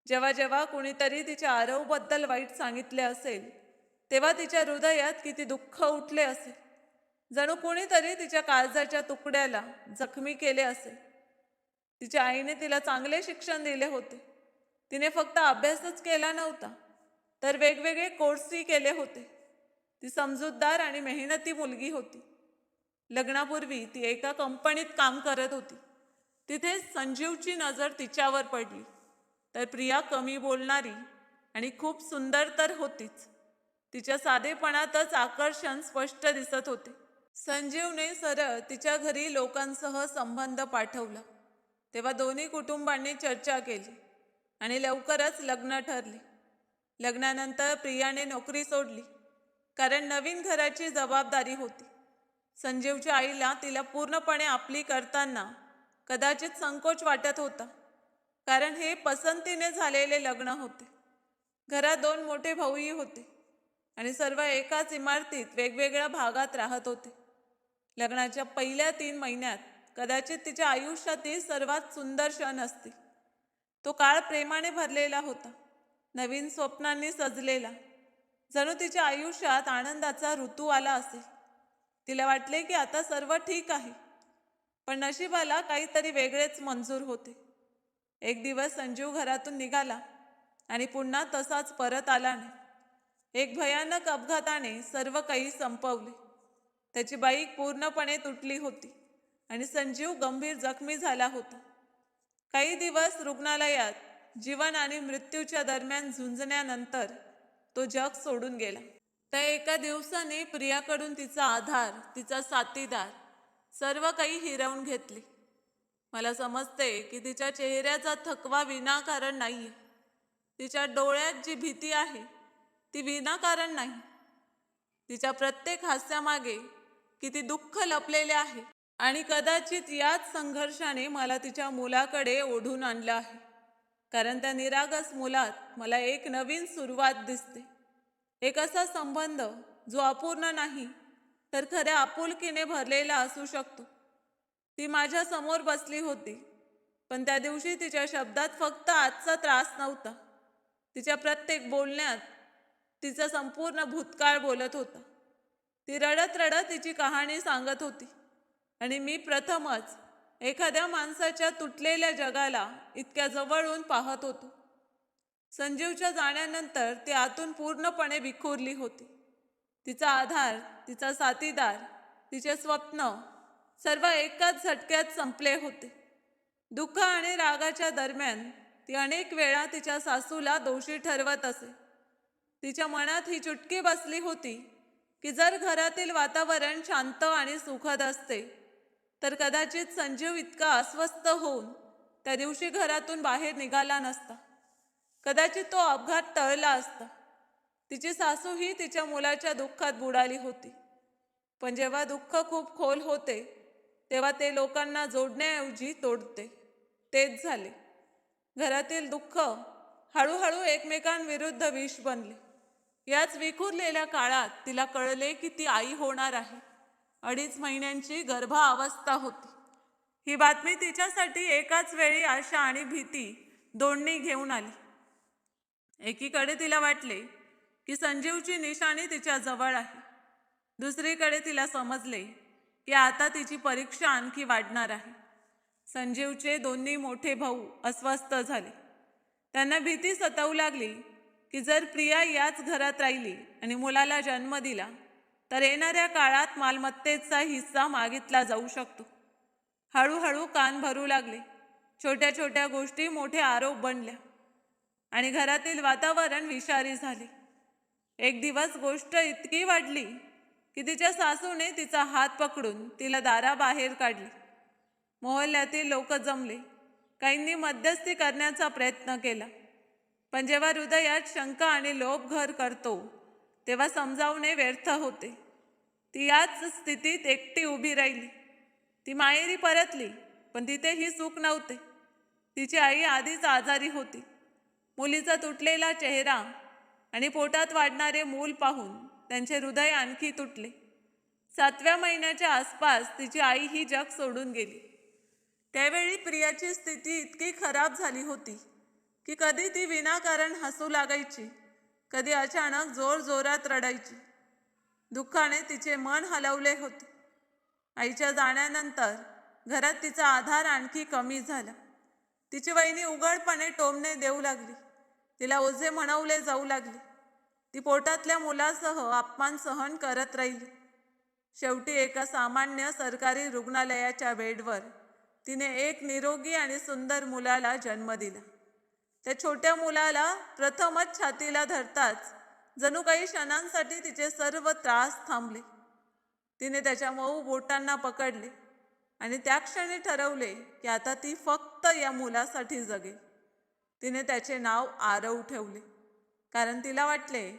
जेव्हा जेव्हा कुणीतरी तिच्या आरवबद्दल वाईट सांगितले असेल तेव्हा तिच्या हृदयात किती दुःख उठले असेल. जणू कुणीतरी तिच्या काळजाच्या तुकड्याला जखमी केले असेल. तिच्या आईने तिला चांगले शिक्षण दिले होते. तिने फक्त अभ्यासच केला नव्हता तर वेगवेगळे कोर्सही केले होते. ती समजूतदार आणि मेहनती मुलगी होती. लग्नापूर्वी ती एका कंपनीत काम करत होती. तिथे संजीवची नजर तिच्यावर पडली. तर प्रिया कमी बोलणारी आणि खूप सुंदर तर होतीच. तिच्या साधेपणातच आकर्षण स्पष्ट दिसत होते. संजीवने सरळ तिच्या घरी लोकांसह संबंध पाठवला. तेव्हा दोन्ही कुटुंबांनी चर्चा केली आणि लवकरच लग्न ठरले. लग्नानंतर प्रियाने नोकरी सोडली कारण नवीन घराची जबाबदारी होती. संजीवच्या आईला तिला पूर्णपणे आपली करताना कदाचित संकोच वाटत होता, कारण हे पसंतीने झालेले लग्न होते. घरात 2 मोठे भाऊही होते आणि सर्व एकाच इमारतीत वेगवेगळ्या भागात राहत होते. लग्नाच्या पहिल्या 3 महिन्यात कदाचित तिच्या आयुष्यातील सर्वात सुंदर क्षण असतील. तो काळ प्रेमाने भरलेला होता, नवीन स्वप्नांनी सजलेला. जणू तिच्या आयुष्यात आनंदाचा ऋतू आला असेल. तिला वाटले की आता सर्व ठीक आहे, पण नशिबाला काहीतरी वेगळेच मंजूर होते. एक दिवस संजीव घरातून निघाला आणि पुन्हा तसाच परत आला नाही. एक भयानक अपघाताने सर्व काही संपवले. त्याची बाईक पूर्णपणे तुटली होती आणि संजीव गंभीर जखमी झाला होता. काही दिवस रुग्णालयात जीवन आणि मृत्यूच्या दरम्यान झुंजण्यानंतर तो जग सोडून गेला. त्या एका दिवसाने प्रियाकडून तिचा आधार, तिचा साथीदार सर्व काही हिरावून घेतले. मला समजते की तिच्या चेहऱ्याचा थकवा विनाकारण नाहीये. तिच्या डोळ्यात जी भीती आहे ती विनाकारण नाही. तिच्या प्रत्येक हास्यामागे किती दुःख लपलेले आहे. आणि कदाचित याच संघर्षाने मला तिच्या मुलाकडे ओढून आणलं आहे. कारण त्या निरागस मुलात मला एक नवीन सुरुवात दिसते. एक असा संबंध जो अपूर्ण नाही तर खऱ्या आपुलकीने भरलेला असू शकतो. ती माझ्या समोर बसली होती, पण त्या दिवशी तिच्या शब्दात फक्त आजचा त्रास नव्हता. तिच्या प्रत्येक बोलण्यात तिचा संपूर्ण भूतकाळ बोलत होता. ती रडत रडत तिची कहाणी सांगत होती आणि मी प्रथमच एखाद्या माणसाच्या तुटलेल्या जगाला इतक्या जवळून पाहत होतो. संजीवच्या जाण्यानंतर ती आतून पूर्णपणे विखुरली होती. तिचा आधार, तिचा साथीदार, तिचे स्वप्न सर्व एकाच झटक्यात संपले होते. दुःख आणि रागाच्या दरम्यान ती अनेक वेळा तिच्या सासूला दोषी ठरवत असे. तिच्या मनात ही चुटकी बसली होती की जर घरातील वातावरण शांत आणि सुखद असते तर कदाचित संजीव इतका अस्वस्थ होऊन त्या दिवशी घरातून बाहेर निघाला नसता. कदाचित तो अपघात टळला असता. तिची सासूही तिच्या मुलाच्या दुःखात बुडाली होती. पण जेव्हा दुःख खूप खोल होते तेव्हा ते लोकांना जोडण्याऐवजी तोडते. तेच झाले. घरातील दुःख हळूहळू एकमेकांविरुद्ध विष बनले. याच विखुरलेल्या काळात तिला कळले की ती आई होणार आहे. 2.5 महिन्यांची गर्भावस्था होती. ही बातमी तिच्यासाठी एकाच वेळी आशा आणि भीती दोन्ही घेऊन आली. एकीकडे तिला वाटले की संजीवची निशाणी तिच्या जवळ आहे. दुसरीकडे तिला समजले की आता तिची परीक्षा आणखी वाढणार आहे. संजीवचे दोन्ही मोठे भाऊ अस्वस्थ झाले. त्यांना भीती सतावू लागली की जर प्रिया याच घरात राहिली आणि मुलाला जन्म दिला तर येणाऱ्या काळात मालमत्तेचा हिस्सा मागितला जाऊ शकतो. हळूहळू कान भरू लागले. छोट्या छोट्या गोष्टी मोठे आरोप बनल्या आणि घरातील वातावरण विषारी झाले. एक दिवस गोष्ट इतकी वाढली की तिच्या सासूने तिचा हात पकडून तिला दाराबाहेर काढले. मोहल्ल्यातील लोक जमले. काहींनी मध्यस्थी करण्याचा प्रयत्न केला, पण जेव्हा हृदयात शंका आणि लोभ घर करतो तेव्हा समजावणे व्यर्थ होते. ती याच स्थितीत एकटी उभी राहिली. ती माहेरी परतली, पण तिथेही सुख नव्हते. तिची आई आधीच आजारी होती. मुलीचा तुटलेला चेहरा आणि पोटात वाढणारे मूल पाहून त्यांचे हृदय आणखी तुटले. 7व्या महिन्याच्या आसपास तिची आई ही जग सोडून गेली. त्यावेळी प्रियाची स्थिती इतकी खराब झाली होती की कधी ती विनाकारण हसू लागायची, कधी अचानक जोरजोरात रडायची. दुःखाने तिचे मन हलवले होते. आईच्या जाण्यानंतर घरात तिचा आधार आणखी कमी झाला. तिची वहिनी उघडपणे टोमणे देऊ लागली. तिला ओझे म्हणवले जाऊ लागले. ती पोटातल्या मुलासह अपमान सहन करत राहिली. शेवटी एका सामान्य सरकारी रुग्णालयाच्या बेडवर तिने एक निरोगी आणि सुंदर मुलाला जन्म दिला. त्या छोट्या मुलाला प्रथमच छातीला धरताच जणू काही क्षणांसाठी तिचे सर्व त्रास थांबले. तिने त्याच्या मऊ बोटांना पकडले आणि त्या क्षणी ठरवले की आता ती फक्त या मुलासाठी जगेल. तिने त्याचे नाव आरव ठेवले, कारण तिला वाटले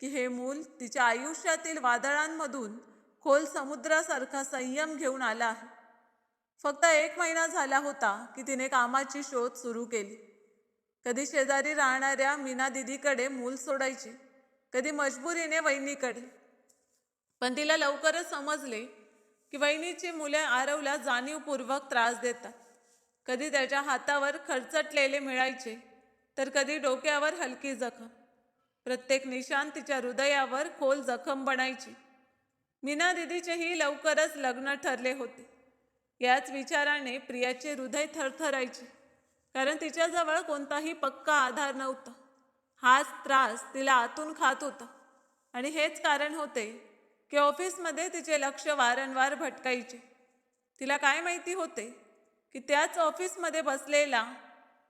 की हे मूल तिच्या आयुष्यातील वादळांमधून खोल समुद्रासारखा संयम घेऊन आला आहे. फक्त 1 महिना झाला होता की तिने कामाची शोध सुरू केली. कधी शेजारी राहणाऱ्या मीना दिदीकडे मूल सोडायची, कधी मजबुरीने वहिनीकडे. पण तिला लवकरच समजले की वहिनीची मुले आरवला जाणीवपूर्वक त्रास देतात. कधी त्याच्या हातावर खरचटलेले मिळायचे, तर कधी डोक्यावर हलकी जखम. प्रत्येक निशाण तिच्या हृदयावर खोल जखम बनायची. मीना दिदीचेही लवकरच लग्न ठरले होते. याच विचाराने प्रियाचे हृदय थरथरायचे, कारण तिच्याजवळ कोणताही पक्का आधार नव्हता. हाच त्रास तिला आतून खात होता. आणि हेच कारण होते की ऑफिसमध्ये तिचे लक्ष वारंवार भटकायचे. तिला काय माहिती होते की त्याच ऑफिसमध्ये बसलेला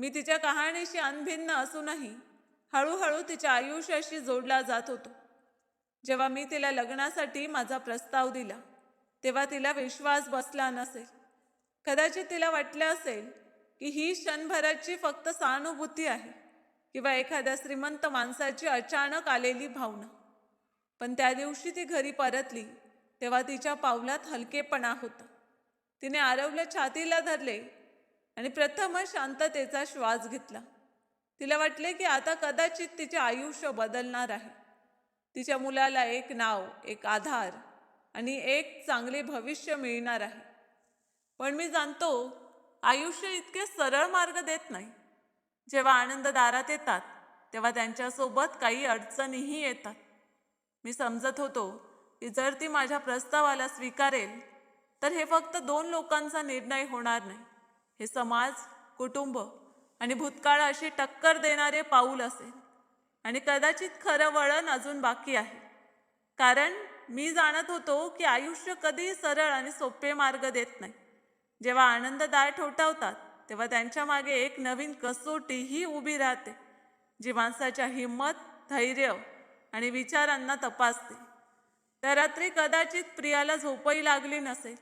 मी तिच्या कहाणीशी अनभिन्न असूनही हळूहळू तिच्या आयुष्याशी जोडला जात होतो. जेव्हा मी तिला लग्नासाठी माझा प्रस्ताव दिला तेव्हा तिला विश्वास बसला नसेल. कदाचित तिला वाटले असेल की ही क्षणभराची फक्त सहानुभूती आहे किंवा एखाद्या श्रीमंत माणसाची अचानक आलेली भावना. पण त्या दिवशी ती घरी परतली तेव्हा तिच्या पावलात हलकेपणा होता. तिने आरवला छातीला धरले आणि प्रथमच शांततेचा श्वास घेतला. तिला वाटले की आता कदाचित तिचे आयुष्य बदलणार आहे. तिच्या मुलाला एक नाव, एक आधार आणि एक चांगले भविष्य मिळणार आहे. पण मी जाणतो, आयुष्य इतके सरळ मार्ग देत नाही. जेव्हा आनंद दारात येतात तेव्हा त्यांच्यासोबत काही अडचणीही येतात. मी समजत होतो की जर ती माझ्या प्रस्तावाला स्वीकारेल तर हे फक्त 2 लोकांचा निर्णय होणार नाही. हे समाज, कुटुंब आणि भूतकाळ अशी टक्कर देणारे पाऊल असेल. आणि कदाचित खरं वळण अजून बाकी आहे, कारण मी जाणत होतो की आयुष्य कधीही सरळ आणि सोपे मार्ग देत नाही. जेव्हा आनंददार ठोठावतात तेव्हा त्यांच्या मागे एक नवीन कसोटीही उभी राहते, जी माणसाच्या हिंमत, धैर्य आणि विचारांना तपासते. त्या रात्री कदाचित प्रियाला झोपही लागली नसेल.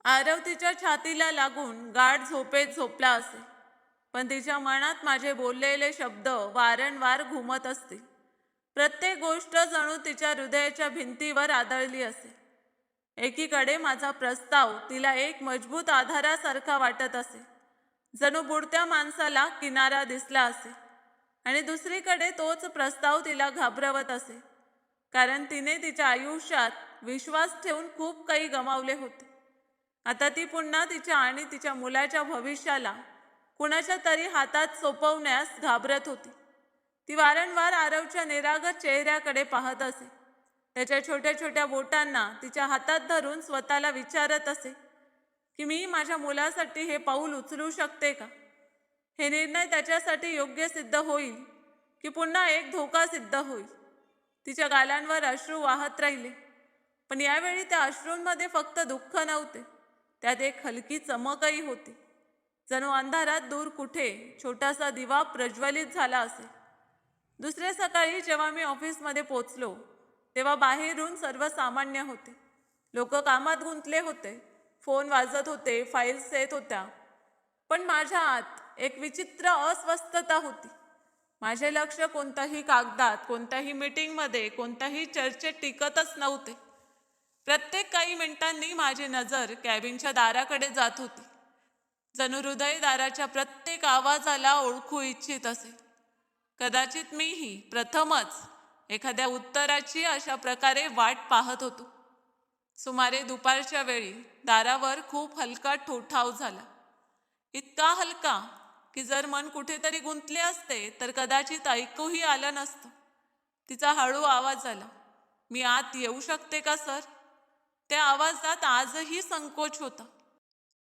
आरव तिच्या छातीला लागून गाढ झोपेत झोपला असेल, पण तिच्या मनात माझे बोललेले शब्द वारंवार घुमत असतील. प्रत्येक गोष्ट जणू तिच्या हृदयाच्या भिंतीवर आदळली असेल. एकीकडे माझा प्रस्ताव तिला एक मजबूत आधारासारखा वाटत असेल, जणू बुडत्या माणसाला किनारा दिसला असेल. आणि दुसरीकडे तोच प्रस्ताव तिला घाबरवत असेल, कारण तिने तिच्या आयुष्यात विश्वास ठेवून खूप काही गमावले होते. आता ती पुन्हा तिच्या आणि तिच्या मुलाच्या भविष्याला कुणाच्या तरी हातात सोपवण्यास घाबरत होती. ती वारंवार आरवच्या निरागस चेहऱ्याकडे पाहत असे. त्याच्या छोट्या छोट्या बोटांना तिच्या हातात धरून स्वतःला विचारत असे की मी माझ्या मुलासाठी हे पाऊल उचलू शकते का. हे निर्णय त्याच्यासाठी योग्य सिद्ध होईल की पुन्हा एक धोका सिद्ध होईल. तिच्या गालांवर अश्रू वाहत राहिले, पण यावेळी त्या अश्रूंमध्ये फक्त दुःख नव्हते, त्यात एक हलकी चमकही होती. जणू अंधारात दूर कुठे छोटासा दिवा प्रज्वलित झाला असे. दुसऱ्या सकाळी जेव्हा मी ऑफिसमध्ये पोचलो तेव्हा बाहेरून सर्व सामान्य होते. लोक कामात गुंतले होते, फोन वाजत होते, फाईल्स येत होत्या. पण माझ्या आत एक विचित्र अस्वस्थता होती. माझे लक्ष कोणत्याही कागदात, कोणत्याही मीटिंगमध्ये, कोणत्याही चर्चेत टिकतच नव्हते. प्रत्येक काही मिनिटांनी माझी नजर कॅबिनच्या दाराकडे जात होती. जणू हृदय दाराच्या प्रत्येक आवाजाला ओळखू इच्छित असे. कदाचित मीही प्रथमच एखाद्या उत्तराची अशा प्रकारे वाट पाहत होतो. सुमारे दुपारच्या वेळी दारावर खूप हलका ठोठाव झाला. इतका हलका की जर मन कुठेतरी गुंतले असते तर कदाचित ऐकूही आलं नसतं. तिचा हळू आवाज आला, मी आत येऊ शकते का सर? त्या आवाजात आजही संकोच होता,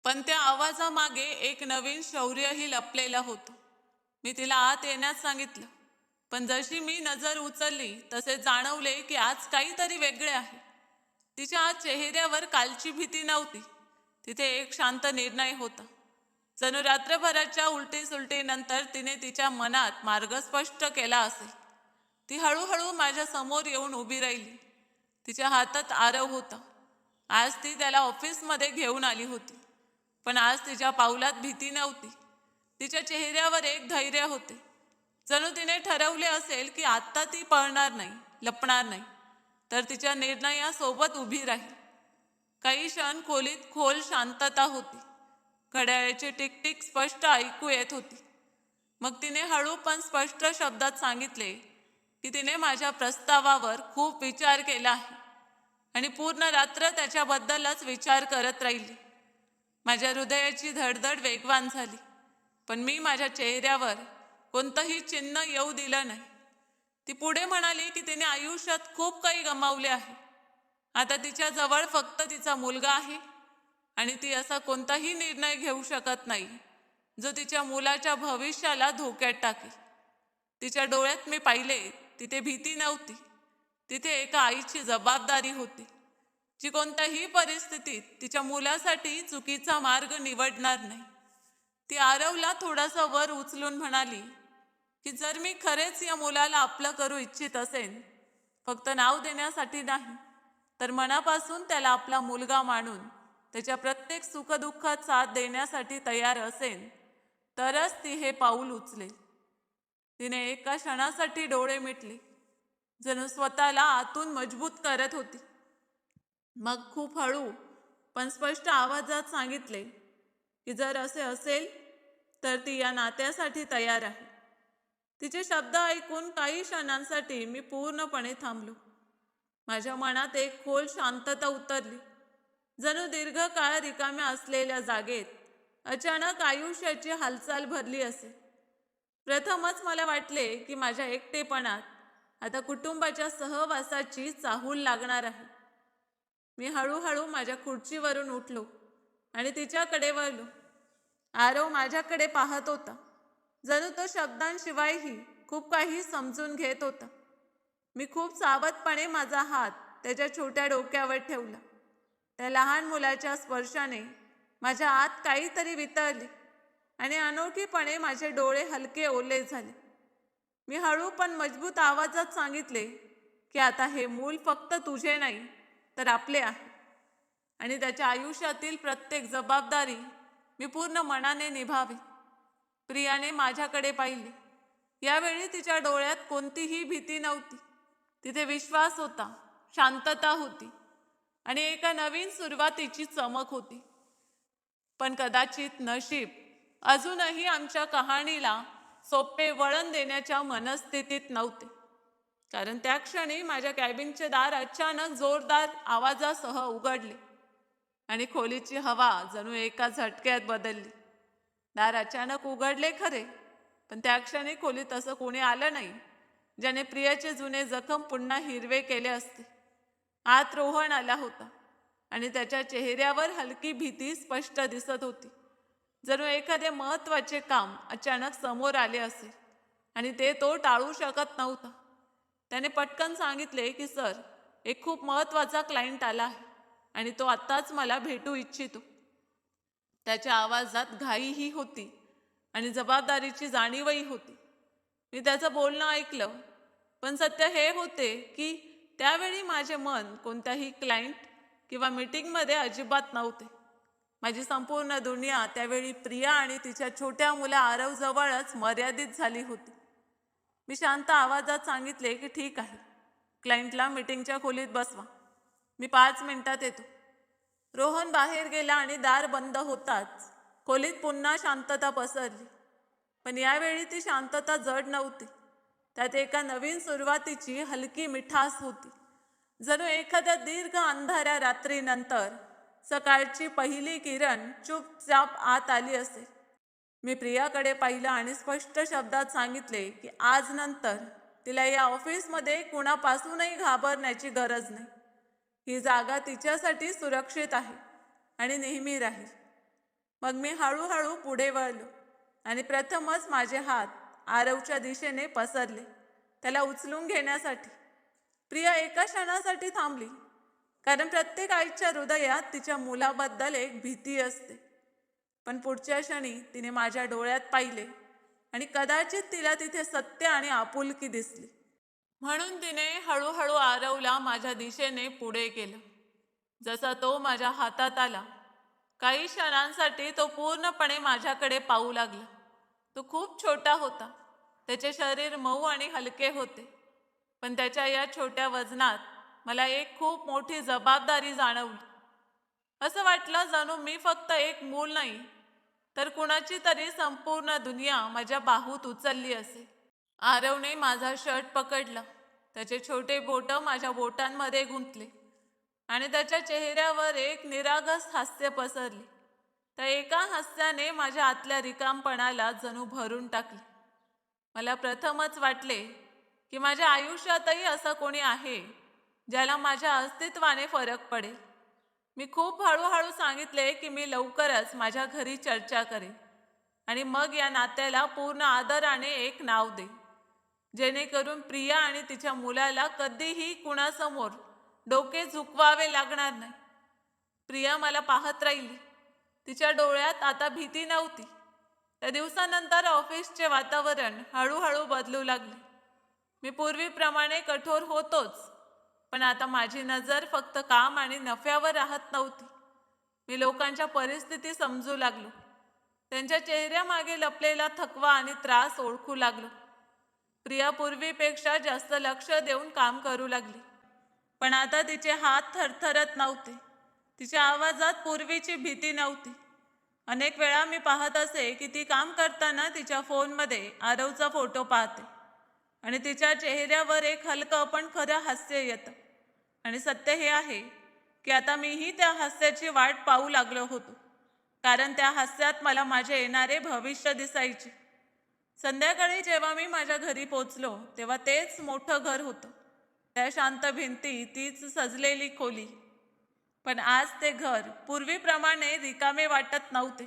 पण त्या आवाजामागे एक नवीन शौर्यही लपलेलं होतं. मी तिला आत येण्यास सांगितलं, पण जशी मी नजर उचलली तसे जाणवले की आज काहीतरी वेगळे आहे. तिच्या चेहऱ्यावर कालची भीती नव्हती, तिथे एक शांत निर्णय होता. जणू रात्रभराच्या उलटीसुलटीनंतर तिने तिच्या मनात मार्ग स्पष्ट केला असेल. ती हळूहळू माझ्या समोर येऊन उभी राहिली. तिच्या हातात आरव होता. आज ती त्याला ऑफिसमध्ये घेऊन आली होती, पण आज तिच्या पावलात भीती नव्हती. तिच्या चेहऱ्यावर एक धैर्य होते. जणू तिने ठरवले असेल की आत्ता ती पळणार नाही, लपणार नाही, तर तिच्या निर्णयासोबत उभी राहील. काही क्षण खोलीत खोल शांतता होती. घड्याळाची टिकटिक स्पष्ट ऐकू येत होती. मग तिने हळू पण स्पष्ट शब्दात सांगितले की तिने माझ्या प्रस्तावावर खूप विचार केला आहे आणि पूर्ण रात्र त्याच्याबद्दलच विचार करत राहिली. माझ्या हृदयाची धडधड वेगवान झाली, पण मी माझ्या चेहऱ्यावर कोणतंही चिन्ह येऊ दिलं नाही. ती पुढे म्हणाली की तिने आयुष्यात खूप काही गमावले आहे. आता तिच्या जवळ फक्त तिचा मुलगा आहे आणि ती असा कोणताही निर्णय घेऊ शकत नाही जो तिच्या मुलाच्या भविष्याला धोक्यात टाकेल. तिच्या डोळ्यात मी पाहिले, तिथे भीती नव्हती, तिथे एका आईची जबाबदारी होती, जी कोणत्याही परिस्थितीत तिच्या मुलासाठी चुकीचा मार्ग निवडणार नाही. ती आरवला थोडासा वर उचलून म्हणाली की जर मी खरेच या मुलाला आपलं करू इच्छित असेन, फक्त नाव देण्यासाठी नाही तर मनापासून त्याला आपला मुलगा मानून त्याच्या प्रत्येक सुखदुःखात साथ देण्यासाठी तयार असेन, तरच ती हे पाऊल उचलेल. तिने एका क्षणासाठी डोळे मिटले, जणू स्वतःला आतून मजबूत करत होती. मग खूप हळू पण स्पष्ट आवाजात सांगितले की जर असे असेल तर ती या नात्यासाठी तयार आहे. तिचे शब्द ऐकून काही क्षणांसाठी मी पूर्णपणे थांबलो. माझ्या मनात एक खोल शांतता उतरली. जणू दीर्घकाळ रिकाम्या असलेल्या जागेत अचानक आयुष्याची हालचाल भरली असे. प्रथमच मला वाटले की माझ्या एकटेपणात आता कुटुंबाच्या सहवासाची चाहूल लागणार आहे. मी हळूहळू माझ्या खुर्चीवरून उठलो आणि तिच्याकडे वळलो. आरव माझ्याकडे पाहत होता, जणू तो शब्दांशिवायही खूप काही समजून घेत होता. मी खूप सावधपणे माझा हात त्याच्या छोट्या डोक्यावर ठेवला. त्या लहान मुलाच्या स्पर्शाने माझ्या आत काहीतरी वितळले आणि अनोळखीपणे माझे डोळे हलके ओले झाले. मी हळू पण मजबूत आवाजात सांगितले की आता हे मूल फक्त तुझे नाही तर आपले आहे आणि त्याच्या आयुष्यातील प्रत्येक जबाबदारी मी पूर्ण मनाने निभावी. प्रियाने माझ्याकडे पाहिले. यावेळी तिच्या डोळ्यात कोणतीही भीती नव्हती, तिथे विश्वास होता, शांतता होती आणि एका नवीन सुरुवातीची चमक होती. पण कदाचित नशीब अजूनही आमच्या कहाणीला सोपे वळण देण्याच्या मनस्थितीत नव्हते, कारण त्या क्षणी माझ्या कॅबिनचे दार अचानक जोरदार आवाजासह उघडले आणि खोलीची हवा जणू एका झटक्यात बदलली. दार अचानक उघडले खरे, पण त्या क्षणी खोलीत असं कोणी आलं नाही. ज्याने प्रियाचे जुने जखम पुन्हा हिरवे केले असते. आत रोहन आला होता आणि त्याच्या चेहऱ्यावर हलकी भीती स्पष्ट दिसत होती. जणू एखादे महत्त्वाचे काम अचानक समोर आले असेल आणि ते तो टाळू शकत नव्हता. त्याने पटकन सांगितले की सर, एक खूप महत्त्वाचा क्लायंट आला आहे आणि तो आत्ताच मला भेटू इच्छितो. त्याच्या आवाजात घाईही होती आणि जबाबदारीची जाणीवही होती. मी त्याचं बोलणं ऐकलं, पण सत्य हे होते की त्यावेळी माझे मन कोणत्याही क्लायंट किंवा मीटिंगमध्ये अजिबात नव्हते. माझी संपूर्ण दुनिया त्यावेळी प्रिया आणि तिच्या छोट्या मुला आरवजवळच मर्यादित झाली होती. मी शांत आवाजात सांगितले की ठीक आहे, क्लायंटला मीटिंगच्या खोलीत बसवा, मी 5 मिनिटात येतो. रोहन बाहेर गेला आणि दार बंद होताच खोलीत पुन्हा शांतता पसरली. पण यावेळी ती शांतता जड नव्हती. त्यात एका नवीन सुरुवातीची हलकी मिठास होती. जणू एखाद्या दीर्घ अंधाऱ्या रात्रीनंतर सकाळची पहिली किरण चुपचाप आत आली असेल. मी प्रियाकडे पाहिलं आणि स्पष्ट शब्दात सांगितले की आज नंतर तिला या ऑफिसमध्ये कुणापासूनही घाबरण्याची गरज नाही. ही जागा तिच्यासाठी सुरक्षित आहे आणि नेहमी राहील. मग मी हळूहळू पुढे वळलो आणि प्रथमच माझे हात आरवच्या दिशेने पसरले, त्याला उचलून घेण्यासाठी. प्रिया एका क्षणासाठी थांबली, कारण प्रत्येक आईच्या हृदयात तिच्या मुलाबद्दल एक भीती असते. पण पुढच्या क्षणी तिने माझ्या डोळ्यात पाहिले आणि कदाचित तिला तिथे सत्य आणि आपुलकी दिसली. म्हणून तिने हळूहळू आरवला माझ्या दिशेने पुढे केलं. जसा तो माझ्या हातात आला, काही क्षणांसाठी तो पूर्णपणे माझ्याकडे पाहू लागला. तो खूप छोटा होता, त्याचे शरीर मऊ आणि हलके होते, पण त्याच्या या छोट्या वजनात मला एक खूप मोठी जबाबदारी जाणवली. असं वाटलं जणू मी फक्त एक मूल नाही, तर कुणाची तरी संपूर्ण दुनिया माझ्या बाहूत उचलली असेल. आरवने माझा शर्ट पकडला, त्याचे छोटे बोटं माझ्या बोटांमध्ये गुंतले आणि त्याच्या चेहऱ्यावर एक निरागस हास्य पसरले. त्या एका हास्याने माझ्या आतल्या रिकामपणाला जणू भरून टाकले. मला प्रथमच वाटले की माझ्या आयुष्यातही असं कोणी आहे ज्याला माझ्या अस्तित्वाने फरक पडेल. मी खूप हळूहळू सांगितले की मी लवकरच माझ्या घरी चर्चा करेन आणि मग या नात्याला पूर्ण आदराने एक नाव दे, जेणेकरून प्रिया आणि तिच्या मुलाला कधीही कुणासमोर डोके झुकवावे लागणार नाही. प्रिया मला पाहत राहिली. तिच्या डोळ्यात आता भीती नव्हती. त्या दिवसानंतर ऑफिसचे वातावरण हळूहळू बदलू लागले. मी पूर्वीप्रमाणे कठोर होतोच, पण आता माझी नजर फक्त काम आणि नफ्यावर राहत नव्हती. मी लोकांच्या परिस्थिती समजू लागलो. त्यांच्या चेहऱ्यामागे लपलेला थकवा आणि त्रास ओळखू लागलो. प्रिया पूर्वीपेक्षा जास्त लक्ष देऊन काम करू लागली, पण आता तिचे हात थरथरत नव्हते. तिच्या आवाजात पूर्वीची भीती नव्हती. अनेक वेळा मी पाहत असे की ती काम करताना तिच्या फोनमध्ये आरवचा फोटो पाहते आणि तिच्या चेहऱ्यावर एक हलकं पण खरं हास्य येतं. आणि सत्य हे आहे की आता मीही त्या हास्याची वाट पाहू लागलो होतो, कारण त्या हास्यात मला माझे येणारे भविष्य दिसायचे. संध्याकाळी जेव्हा मी माझ्या घरी पोचलो तेव्हा तेच मोठं घर होतं, त्या शांत भिंती, तीच सजलेली खोली. पण आज ते घर पूर्वीप्रमाणे रिकामे वाटत नव्हते,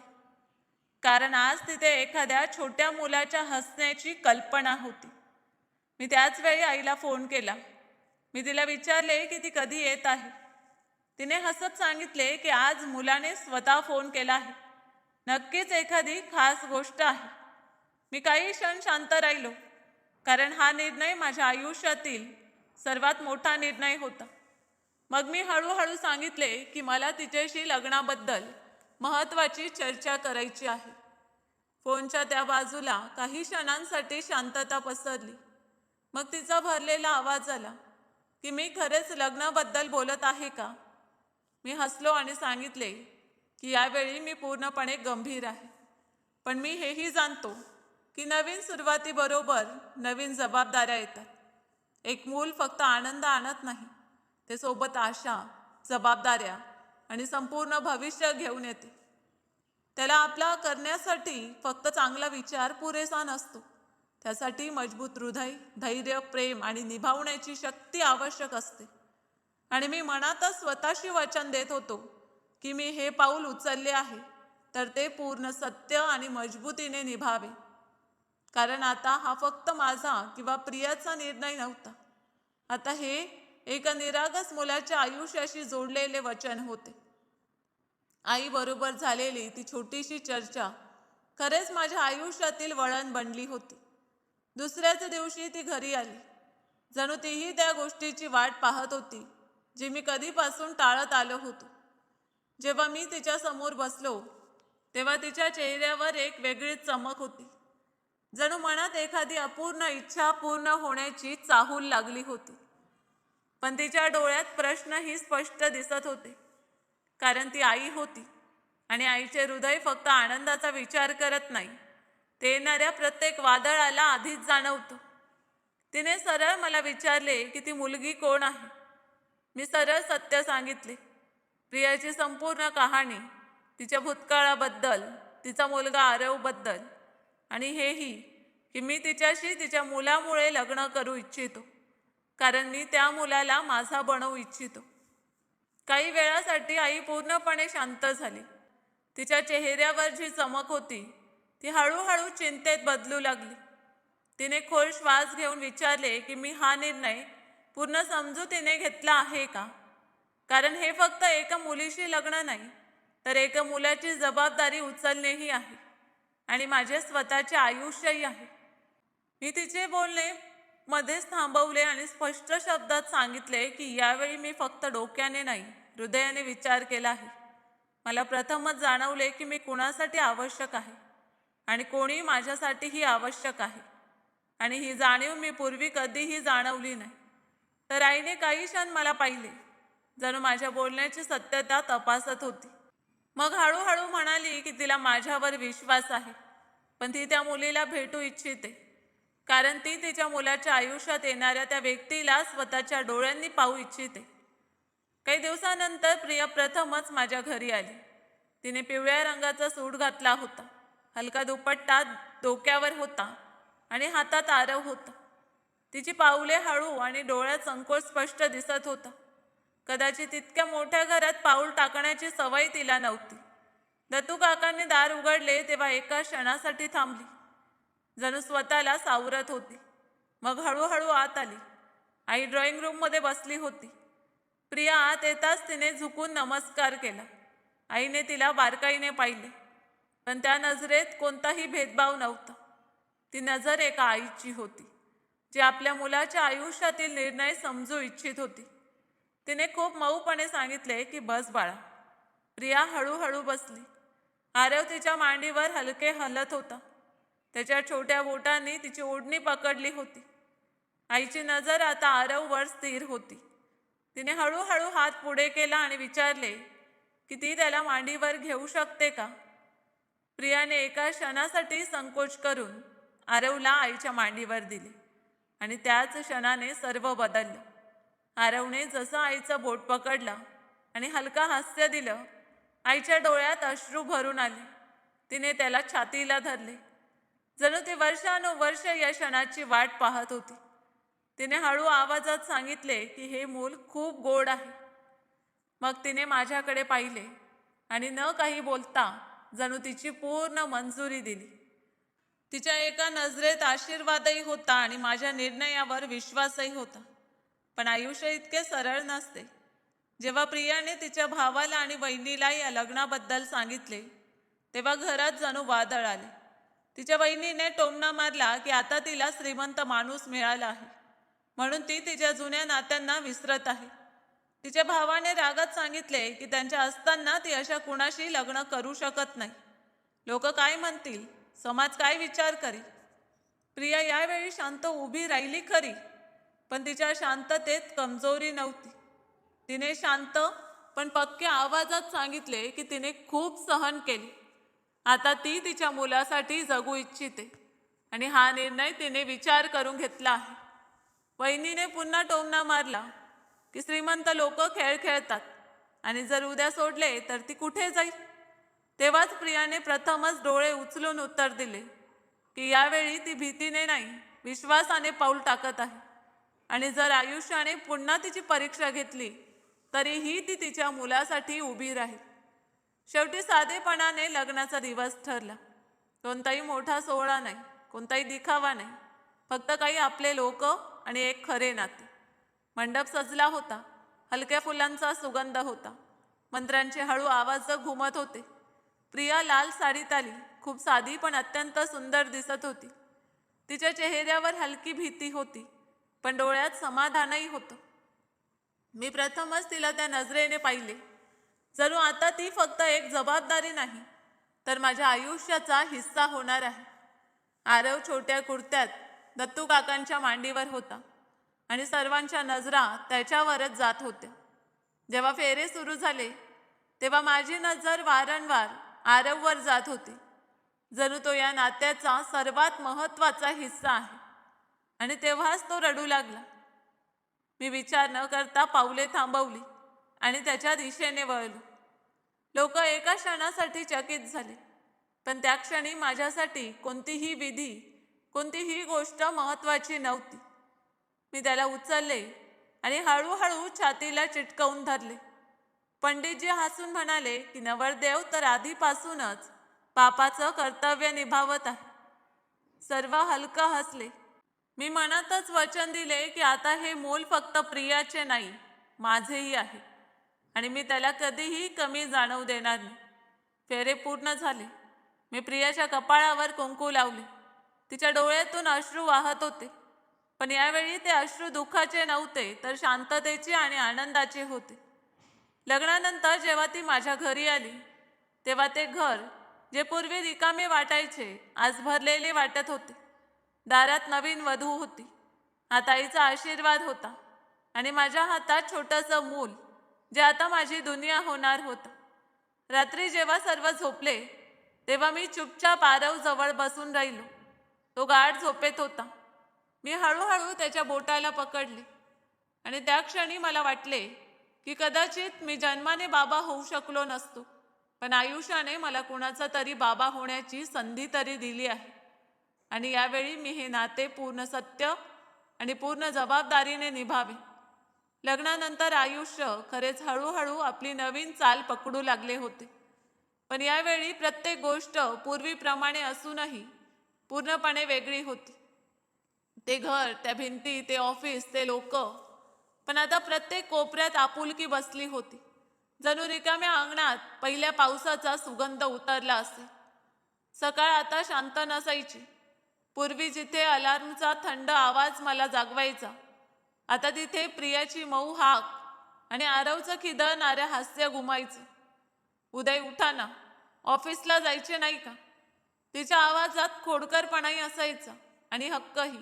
कारण आज तिथे एखाद्या छोट्या मुलाच्या हसण्याची कल्पना होती. मी त्याच वेळी आईला फोन केला. मी तिला विचारले की ती कधी येत आहे. तिने हसत सांगितले की आज मुलाने स्वतः फोन केला आहे, नक्कीच एखादी खास गोष्ट आहे. मी काही क्षण शांत राहिलो, कारण हा निर्णय माझ्या आयुष्यातील सर्वात मोठा निर्णय होता. मग मी हळूहळू सांगितले की मला तिच्याशी लग्नाबद्दल महत्त्वाची चर्चा करायची आहे. फोनच्या त्या बाजूला काही क्षणांसाठी शांतता पसरली. मग तिचा भरलेला आवाज आला की मी खरेच लग्नाबद्दल बोलत आहे का? मी हसलो आणि सांगितले की यावेळी मी पूर्णपणे गंभीर आहे, पण मी हेही जाणतो की नवीन सुरुवातीबरोबर नवीन जबाबदाऱ्या येतात. एक मूल फक्त आनंद आणत नाही, ते सोबत आशा, जबाबदाऱ्या आणि संपूर्ण भविष्य घेऊन येते. त्याला आपला करण्यासाठी फक्त चांगला विचार पुरेसा नसतो, त्यासाठी मजबूत हृदय, धैर्य, प्रेम आणि निभावण्याची शक्ती आवश्यक असते. आणि मी मनातच स्वतःशी वचन देत होतो की मी हे पाऊल उचलले आहे तर ते पूर्ण सत्य आणि मजबूतीने निभावे. कारण आता हा फक्त माझा किंवा प्रियाचा निर्णय नव्हता. आता हे एका निरागस मुलाच्या आयुष्याशी जोडलेले वचन होते. आई बरोबर झालेली ती छोटीशी चर्चा खरेच माझ्या आयुष्यातील वळण बनली होती. दुसऱ्याच दिवशी ती घरी आली. जणू तीही त्या गोष्टीची वाट पाहत होती जी मी कधीपासून टाळत आलो होतो. जेव्हा मी तिच्या समोर बसलो तेव्हा तिच्या चेहऱ्यावर एक वेगळीच चमक होती. जणू मनात एखादी अपूर्ण इच्छा पूर्ण होण्याची चाहूल लागली होती. पण तिच्या डोळ्यात प्रश्नही स्पष्ट दिसत होते. कारण ती आई होती आणि आईचे हृदय फक्त आनंदाचा विचार करत नाही, ते येणाऱ्या प्रत्येक वादळाला आधीच जाणवतं. तिने सरळ मला विचारले की ती मुलगी कोण आहे. मी सरळ सत्य सांगितले. प्रियाची संपूर्ण कहाणी, तिच्या भूतकाळाबद्दल, तिचा मुलगा आरवबद्दल आणि हेही की मी तिच्याशी तिच्या मुलामुळे लग्न करू इच्छितो. कारण मी त्या मुलाला माझा बनवू इच्छितो. काही वेळासाठी आई पूर्णपणे शांत झाली. तिच्या चेहऱ्यावर जी चमक होती ती हळूहळू चिंतेत बदलू लागली. तिने खोल श्वास घेऊन विचारले की मी हा निर्णय पूर्ण समजुतीने घेतला आहे का. कारण हे फक्त एका मुलीशी लग्न नाही तर एका मुलाची जबाबदारी उचलणेही आहे आणि माझे स्वतःचे आयुष्यही आहे. मी तिचे बोलणे मध्येच थांबवले आणि स्पष्ट शब्दात सांगितले की यावेळी मी फक्त डोक्याने नाही, हृदयाने विचार केला आहे. मला प्रथमच जाणवले की मी कुणासाठी आवश्यक आहे आणि कोणी माझ्यासाठीही आवश्यक आहे. आणि ही जाणीव मी पूर्वी कधीही जाणवली नाही. तर आईने काही क्षण मला पाहिले, जणू माझ्या बोलण्याची सत्यता तपासत होती. मग हळूहळू म्हणाली की तिला माझ्यावर विश्वास आहे, पण ती त्या मुलीला भेटू इच्छिते. कारण ती तिच्या मुलाच्या आयुष्यात येणाऱ्या त्या व्यक्तीला स्वतःच्या डोळ्यांनी पाहू इच्छिते. काही दिवसानंतर प्रिया प्रथमच माझ्या घरी आली. तिने पिवळ्या रंगाचा सूट घातला होता, हलका दुपट्टा डोक्यावर होता आणि हातात आरव होता. तिची पाऊले हळू आणि डोळ्यात संकोच स्पष्ट दिसत होता. कदाचित इतक्या मोठ्या घरात पाऊल टाकण्याची सवय तिला नव्हती. दत्तू काकांनी दार उघडले तेव्हा एका क्षणासाठी थांबली, जणू स्वतःला सावरत होती. मग हळूहळू आत आली. आई ड्रॉइंग रूममध्ये बसली होती. प्रिया आत येताच तिने झुकून नमस्कार केला. आईने तिला बारकाईने पाहिले, पण त्या नजरेत कोणताही भेदभाव नव्हता. ती नजर एका आईची होती, जी आपल्या मुलाच्या आयुष्यातील निर्णय समजू इच्छित होती. तिने खूप मऊपणे सांगितले की बस बाळा. प्रिया हळूहळू बसली. आरव तिच्या मांडीवर हलके हलत होता. त्याच्या छोट्या बोटांनी तिची ओढणी पकडली होती. आईची नजर आता आरववर स्थिर होती. तिने हळूहळू हात पुढे केला आणि विचारले की ती त्याला मांडीवर घेऊ शकते का. प्रियाने एका क्षणासाठी संकोच करून आरवला आईच्या मांडीवर दिले आणि त्याच क्षणाने सर्व बदललं. आरवने जसं आईचं बोट पकडलं आणि हलका हास्य दिलं, आईच्या डोळ्यात अश्रू भरून आले. तिने त्याला छातीला धरले, जणू ती वर्षानुवर्ष या क्षणाची वाट पाहत होती. तिने हळू आवाजात सांगितले की हे मूल खूप गोड आहे. मग तिने माझ्याकडे पाहिले आणि न काही बोलता जणू तिची पूर्ण मंजुरी दिली. तिच्या एका नजरेत आशीर्वादही होता आणि माझ्या निर्णयावर विश्वासही होता. पण आयुष्य इतके सरळ नसते. जेव्हा प्रियाने तिच्या भावाला आणि वहिनीला या लग्नाबद्दल सांगितले तेव्हा घरात जणू वादळ आले. तिच्या वहिनीने टोमणा मारला की आता तिला श्रीमंत माणूस मिळाला आहे म्हणून ती तिच्या जुन्या नात्यांना विसरत आहे. तिच्या भावाने रागात सांगितले की त्यांच्या असताना ती अशा कुणाशी लग्न करू शकत नाही. लोक काय म्हणतील, समाज काय विचार करेल. प्रिया यावेळी शांत उभी राहिली खरी, पण तिच्या शांततेत कमजोरी नव्हती. तिने शांत पण पक्क्या आवाजात सांगितले की तिने खूप सहन केले. आता ती तिच्या मुलासाठी जगू इच्छिते आणि हा निर्णय तिने विचार करून घेतला आहे. वहिनीने पुन्हा टोमणा मारला की श्रीमंत लोक खेळ खेळतात आणि जर उद्या सोडले तर ती कुठे जाईल. तेव्हाच प्रियाने प्रथमच डोळे उचलून उत्तर दिले, की यावेळी ती भीतीने नाही, विश्वासाने पाऊल टाकत आहे. आणि जर आयुष्याने पुन्हा तिची परीक्षा घेतली तरीही ती तिच्या मुलासाठी उभी राहील. शेवटी साधेपणाने लग्नाचा दिवस ठरला. कोणताही मोठा सोहळा नाही, कोणताही दिखावा नाही, फक्त काही आपले लोक आणि एक खरे नाते. मंडप सजला होता. हलक्या फुलांचा सुगंध होता. मंत्र्यांचे हळू आवाज घुमत होते. प्रिया लाल साडीत आली. खूप साधी पण अत्यंत सुंदर दिसत होती. तिच्या चेहऱ्यावर हलकी भीती होती, पण डोळ्यात समाधानही होतं. मी प्रथमच तिला त्या नजरेने पाहिले. जणू आता ती फक्त एक जबाबदारी नाही, तर माझ्या आयुष्याचा हिस्सा होणार आहे. आरव छोट्या कुर्त्यात दत्तू काकांच्या मांडीवर होता आणि सर्वांच्या नजरा त्याच्यावरच जात होत्या. जेव्हा फेरे सुरू झाले तेव्हा माझी नजर वारंवार आरववर जात होती. जणू तो या नात्याचा सर्वात महत्त्वाचा हिस्सा आहे. आणि तेव्हाच तो रडू लागला. मी विचार न करता पावले थांबवली आणि त्याच्या दिशेने वळलो. लोक एका क्षणासाठी चकित झाले, पण त्या क्षणी माझ्यासाठी कोणतीही विधी, कोणतीही गोष्ट महत्त्वाची नव्हती. मी त्याला उचलले आणि हळूहळू छातीला चिटकवून धरले. पंडितजी हसून म्हणाले की नवरदेव तर आधीपासूनच बापाचं कर्तव्य निभावत आहे. सर्व हलका हसले. मी मनातच वचन दिले की आता हे मूल फक्त प्रियाचे नाही, माझेही आहे आणि मी त्याला कधीही कमी जाणवू देणार नाही. फेरे पूर्ण झाले. मी प्रियाच्या कपाळावर कुंकू लावले. तिच्या डोळ्यातून अश्रू वाहत होते, पण यावेळी ते अश्रू दुःखाचे नव्हते, तर शांततेचे आणि आनंदाचे होते. लग्नानंतर जेव्हा ती माझ्या घरी आली तेव्हा ते घर, जे पूर्वी रिकामे वाटायचे, आज भरलेले वाटत होते. दारात नवीन वधू होती. हात आईचा आशीर्वाद होता आणि माझ्या हातात छोटंसं मूल, जे आता माझी दुनिया होणार होतं. रात्री जेव्हा सर्व झोपले तेव्हा मी चुपचाप आरव जवळ बसून राहिलो. तो गाढ झोपेत होता. मी हळूहळू त्याच्या बोटाला पकडले आणि त्या क्षणी मला वाटले की कदाचित मी जन्माने बाबा होऊ शकलो नसतो, पण आयुष्याने मला कुणाचा तरी बाबा होण्याची संधी तरी दिली आहे. आणि यावेळी मी हे नाते पूर्ण सत्य आणि पूर्ण जबाबदारीने निभावे. लग्नानंतर आयुष्य खरेच हळूहळू आपली नवीन चाल पकडू लागले होते, पण यावेळी प्रत्येक गोष्ट पूर्वीप्रमाणे असूनही पूर्णपणे वेगळी होती. ते घर, त्या भिंती, ते ऑफिस, ते लोक, पण आता प्रत्येक कोपऱ्यात आपुलकी बसली होती. जणू रिकाम्या अंगणात पहिल्या पावसाचा सुगंध उतरला असे. सकाळ आता शांत नसायची. पूर्वी जिथे अलार्मचा थंड आवाज मला जागवायचा, आता तिथे प्रियाची मऊ हाक आणि आरवचं खिदळणारं हास्य घुमायचं. उदय उठा ना, ऑफिसला जायचे नाही का? तिच्या आवाजात खोडकरपणाही असायचा आणि हक्कही.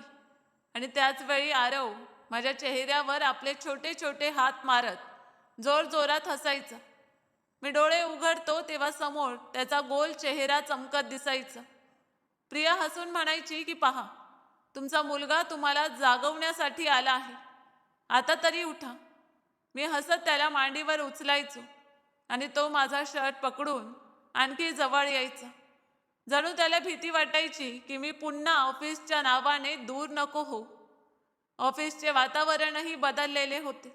आणि त्याच वेळी आरव माझ्या चेहऱ्यावर आपले छोटे छोटे हात मारत जोरजोरात हसायचा. मी डोळे उघडतो तेव्हा समोर त्याचा गोल चेहरा चमकत दिसायचा. प्रिया हसून म्हणायची की पहा, तुमचा मुलगा तुम्हाला जागवण्यासाठी आला आहे, आता तरी उठा. मी हसत त्याला मांडीवर उचलायचो आणि तो माझा शर्ट पकडून आणखी जवळ यायचा. जणू त्याला भीती वाटायची की मी पुन्हा ऑफिसच्या नावाने दूर नको हो. ऑफिसचे वातावरणही बदललेले होते.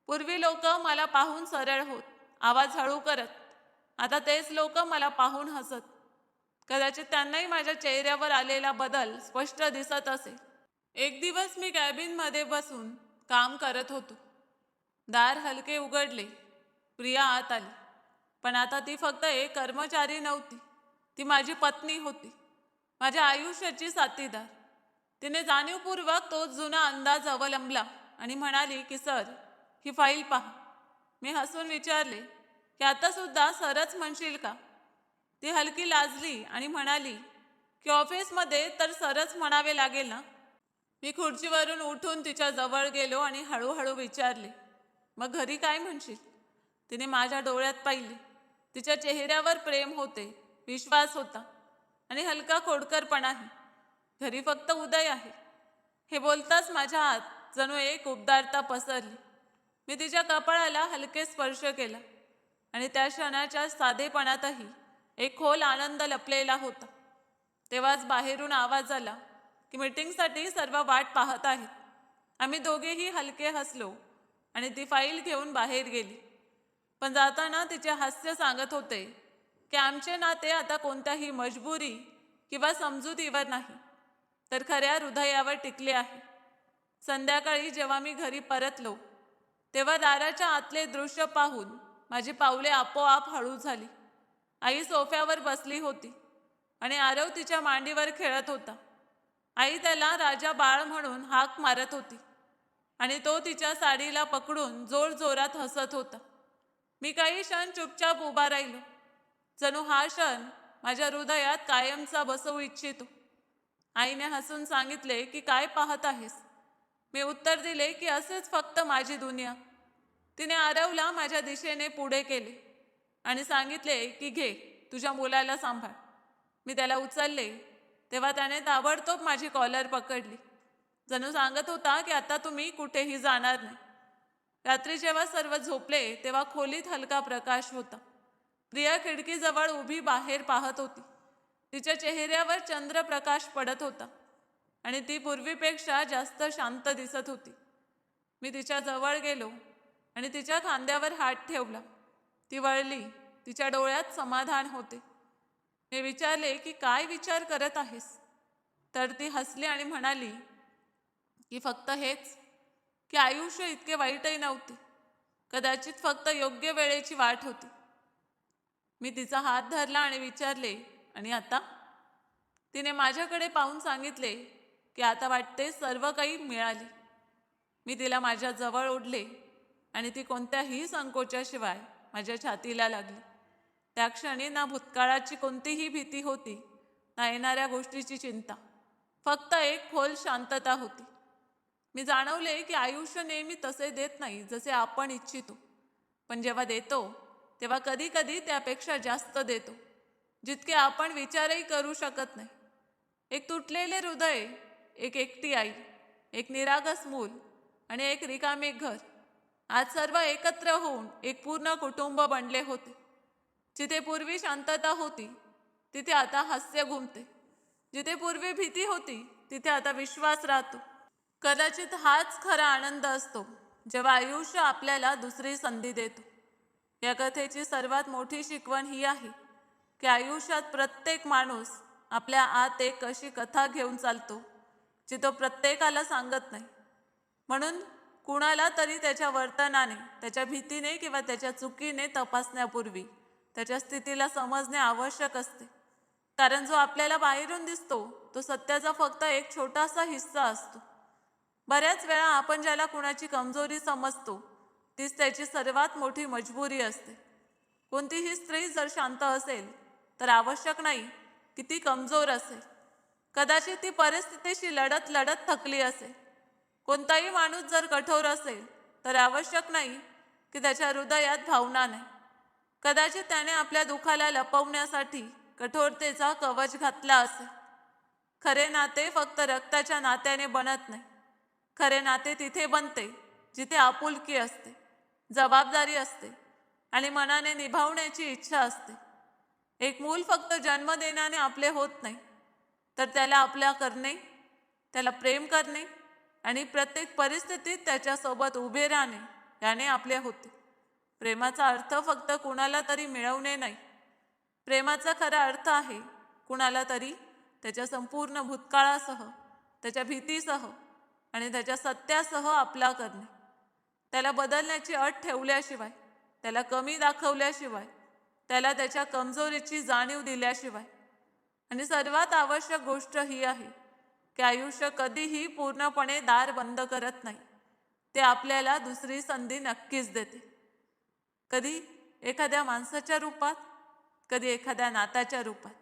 पूर्वी लोक मला पाहून सरळ होत, आवाज हळू करत. आता तेच लोक मला पाहून हसत. कदाचित त्यांनाही माझ्या चेहऱ्यावर आलेला बदल स्पष्ट दिसत असेल. एक दिवस मी कॅबिनमध्ये बसून काम करत होतो. दार हलके उघडले. प्रिया आत आली. पण आता ती फक्त एक कर्मचारी नव्हती, ती माझी पत्नी होती, माझ्या आयुष्याची साथीदार. तिने जाणीवपूर्वक तो जुना अंदाज अवलंबला आणि म्हणाली की सर, ही फाईल पहा. मी हसून विचारले की आता सुद्धा सरच म्हणशील का? ती हलकी लाजली आणि म्हणाली की ऑफिसमध्ये तर सरच म्हणावे लागेल ना. मी खुर्चीवरून उठून तिच्या जवळ गेलो आणि हळूहळू विचारले, मग घरी काय म्हणशील? तिने माझ्या डोळ्यात पाहिले. तिच्या चेहऱ्यावर प्रेम होते, विश्वास होता आणि हलका खोडकरपणाही. घरी फक्त उदय आहे. हे बोलताच माझ्या हात जणू एक उबदारता पसरली. मी तिच्या कपाळाला हलके स्पर्श केला आणि त्या क्षणाच्या साधेपणातही एक खोल आनंद लपलेला होता. तेव्हाच बाहेरून आवाज आला की मीटिंगसाठी सर्व वाट पाहत आहेत. आम्ही दोघेही हलके हसलो आणि ती फाईल घेऊन बाहेर गेली. पण जाताना तिचे हास्य सांगत होते की आमचे नाते आता कोणत्याही मजबुरी किंवा समजुतीवर नाही, तर खऱ्या हृदयावर टिकले आहे. संध्याकाळी जेव्हा मी घरी परतलो तेव्हा दाराच्या आतले दृश्य पाहून माझी पावले आपोआप हळू झाली. आई सोफ्यावर बसली होती आणि आरव तिच्या मांडीवर खेळत होता. आई त्याला राजा बाळ म्हणून हाक मारत होती आणि तो तिच्या साडीला पकडून जोरजोरात हसत होता. मी काही क्षण चुपचाप उभा राहिलो, जणू हा क्षण माझ्या हृदयात कायमचा बसवू इच्छितो. आईने हसून सांगितले की काय पाहत आहेस. मी उत्तर दिले की असेच फक्त माझी दुनिया. तिने आरवला माझ्या दिशेने पुढे केले आणि सांगितले की घे, तुझ्या मुलाला सांभाळ. मी त्याला उचलले तेव्हा त्याने ताबडतोब माझी कॉलर पकडली, जणू सांगत होता की आता तुम्ही कुठेही जाणार नाही. रात्री जेव्हा सर्व झोपले तेव्हा खोलीत हलका प्रकाश होता. प्रिया खिडकीजवळ उभी बाहेर पाहत होती. तिच्या चेहऱ्यावर चंद्रप्रकाश पडत होता आणि ती पूर्वीपेक्षा जास्त शांत दिसत होती. मी तिच्या जवळ गेलो आणि तिच्या खांद्यावर हात ठेवला. ती वळली. तिच्या डोळ्यात समाधान होते. मी विचारले की काय विचार करत आहेस. तर ती हसली आणि म्हणाली की फक्त हेच, की आयुष्य इतके वाईटही नव्हते. कदाचित फक्त योग्य वेळेची वाट होती. मी तिचा हात धरला आणि विचारले, आणि आता? तिने माझ्याकडे पाहून सांगितले की आता वाटते सर्व काही मिळाले. मी तिला माझ्या जवळ ओढले आणि ती कोणत्याही संकोचाशिवाय माझ्या छातीला लागली. त्या क्षणी ना भूतकाळाची कोणतीही भीती होती, ना येणाऱ्या गोष्टीची चिंता. फक्त एक खोल शांतता होती. मी जाणवले की आयुष्य नेहमी तसे देत नाही जसे आपण इच्छितो, पण जेव्हा देतो तेव्हा कधी कधी त्यापेक्षा जास्त देतो, जितके आपण विचारही करू शकत नाही. एक तुटलेले हृदय, एक एकटी आई, एक निरागस मूल आणि एक रिकामे घर, आज सर्व एकत्र होऊन एक पूर्ण कुटुंब बनले होते. जिथे पूर्वी शांतता होती तिथे आता हास्य घुमते. जिथे पूर्वी भीती होती तिथे आता विश्वास राहतो. कदाचित हाच खरा आनंद असतो, जेव्हा आयुष्य आपल्याला दुसरी संधी देतो. या कथेची सर्वात मोठी शिकवण ही आहे की आयुष्यात प्रत्येक माणूस आपल्या आत एक अशी कथा घेऊन चालतो जी तो प्रत्येकाला सांगत नाही. म्हणून कुणाला तरी त्याच्या वर्तनाने, त्याच्या भीतीने किंवा त्याच्या चुकीने तपासण्यापूर्वी त्याच्या स्थितीला समजणे आवश्यक असते. कारण जो आपल्याला बाहेरून दिसतो तो सत्याचा फक्त एक छोटासा हिस्सा असतो. बऱ्याच वेळा आपण ज्याला कुणाची कमजोरी समजतो तीच त्याची सर्वात मोठी मजबुरी असते. कोणतीही स्त्री जर शांत असेल तर आवश्यक नाही की ती कमजोर असेल. कदाचित ती परिस्थितीशी लढत लढत थकली असेल. कोणताही माणूस जर कठोर असेल तर आवश्यक नाही की त्याच्या हृदयात भावना नाही. कदाचित त्याने आपल्या दुःखाला लपवण्यासाठी कठोरतेचा कवच घातला असेल. खरे नाते फक्त रक्ताच्या नात्याने बनत नाही. खरे नाते तिथे बनते जिथे आपुलकी असते, जबाबदारी असते आणि मनाने निभावण्याची इच्छा असते. एक मूल फक्त जन्म देण्याने आपले होत नाही, तर त्याला आपल्या करणे, त्याला प्रेम करणे आणि प्रत्येक परिस्थितीत त्याच्यासोबत उभे राहणे याने आपले होते. प्रेमाचा अर्थ फक्त कुणाला तरी मिळवणे नाही. प्रेमाचा खरा अर्थ आहे कुणाला तरी त्याच्या संपूर्ण भूतकाळासह, त्याच्या भीतीसह आणि त्याच्या सत्यासह आपला करणे. त्याला बदलण्याची अट ठेवल्याशिवाय, त्याला कमी दाखवल्याशिवाय, त्याला त्याच्या कमजोरीची जाणीव दिल्याशिवाय. आणि सर्वात आवश्यक गोष्ट ही आहे की आयुष्य कधीही पूर्णपणे दार बंद करत नाही. ते आपल्याला दुसरी संधी नक्कीच देते. कधी एखाद्या माणसाच्या रूपात, कधी एखाद्या नात्याच्या रूपात,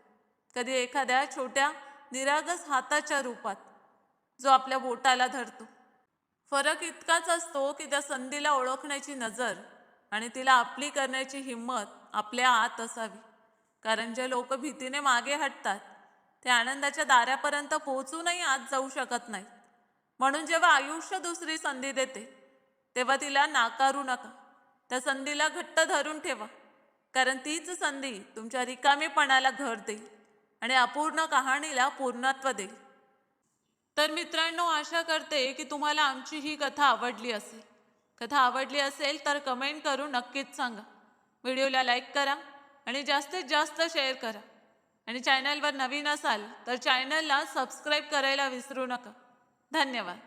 कधी एखाद्या छोट्या निरागस हाताच्या रूपात जो आपल्या बोटाला धरतो. फरक इतकाच असतो की त्या संधीला ओळखण्याची नजर आणि तिला आपली करण्याची हिंमत आपल्या आत असावी. कारण जे लोक भीतीने मागे हटतात ते आनंदाच्या दारापर्यंत पोहोचूनही आत जाऊ शकत नाहीत. म्हणून जेव्हा आयुष्य दुसरी संधी देते तेव्हा तिला नाकारू नका. त्या संधीला घट्ट धरून ठेवा, कारण तीच संधी तुमच्या रिकामेपणाला घर देईल. आणि अपूर्ण कहाणीला पूर्णत्व देईल. तर मित्रांनो, आशा करते की तुम्हाला आमची ही कथा आवडली असेल. कथा आवडली असेल तर कमेंट करून नक्कीच सांगा. व्हिडिओला लाईक करा आणि जास्तीत जास्त शेअर करा. आणि चॅनलवर नवीन असाल तर चॅनलला सबस्क्राईब करायला विसरू नका. धन्यवाद.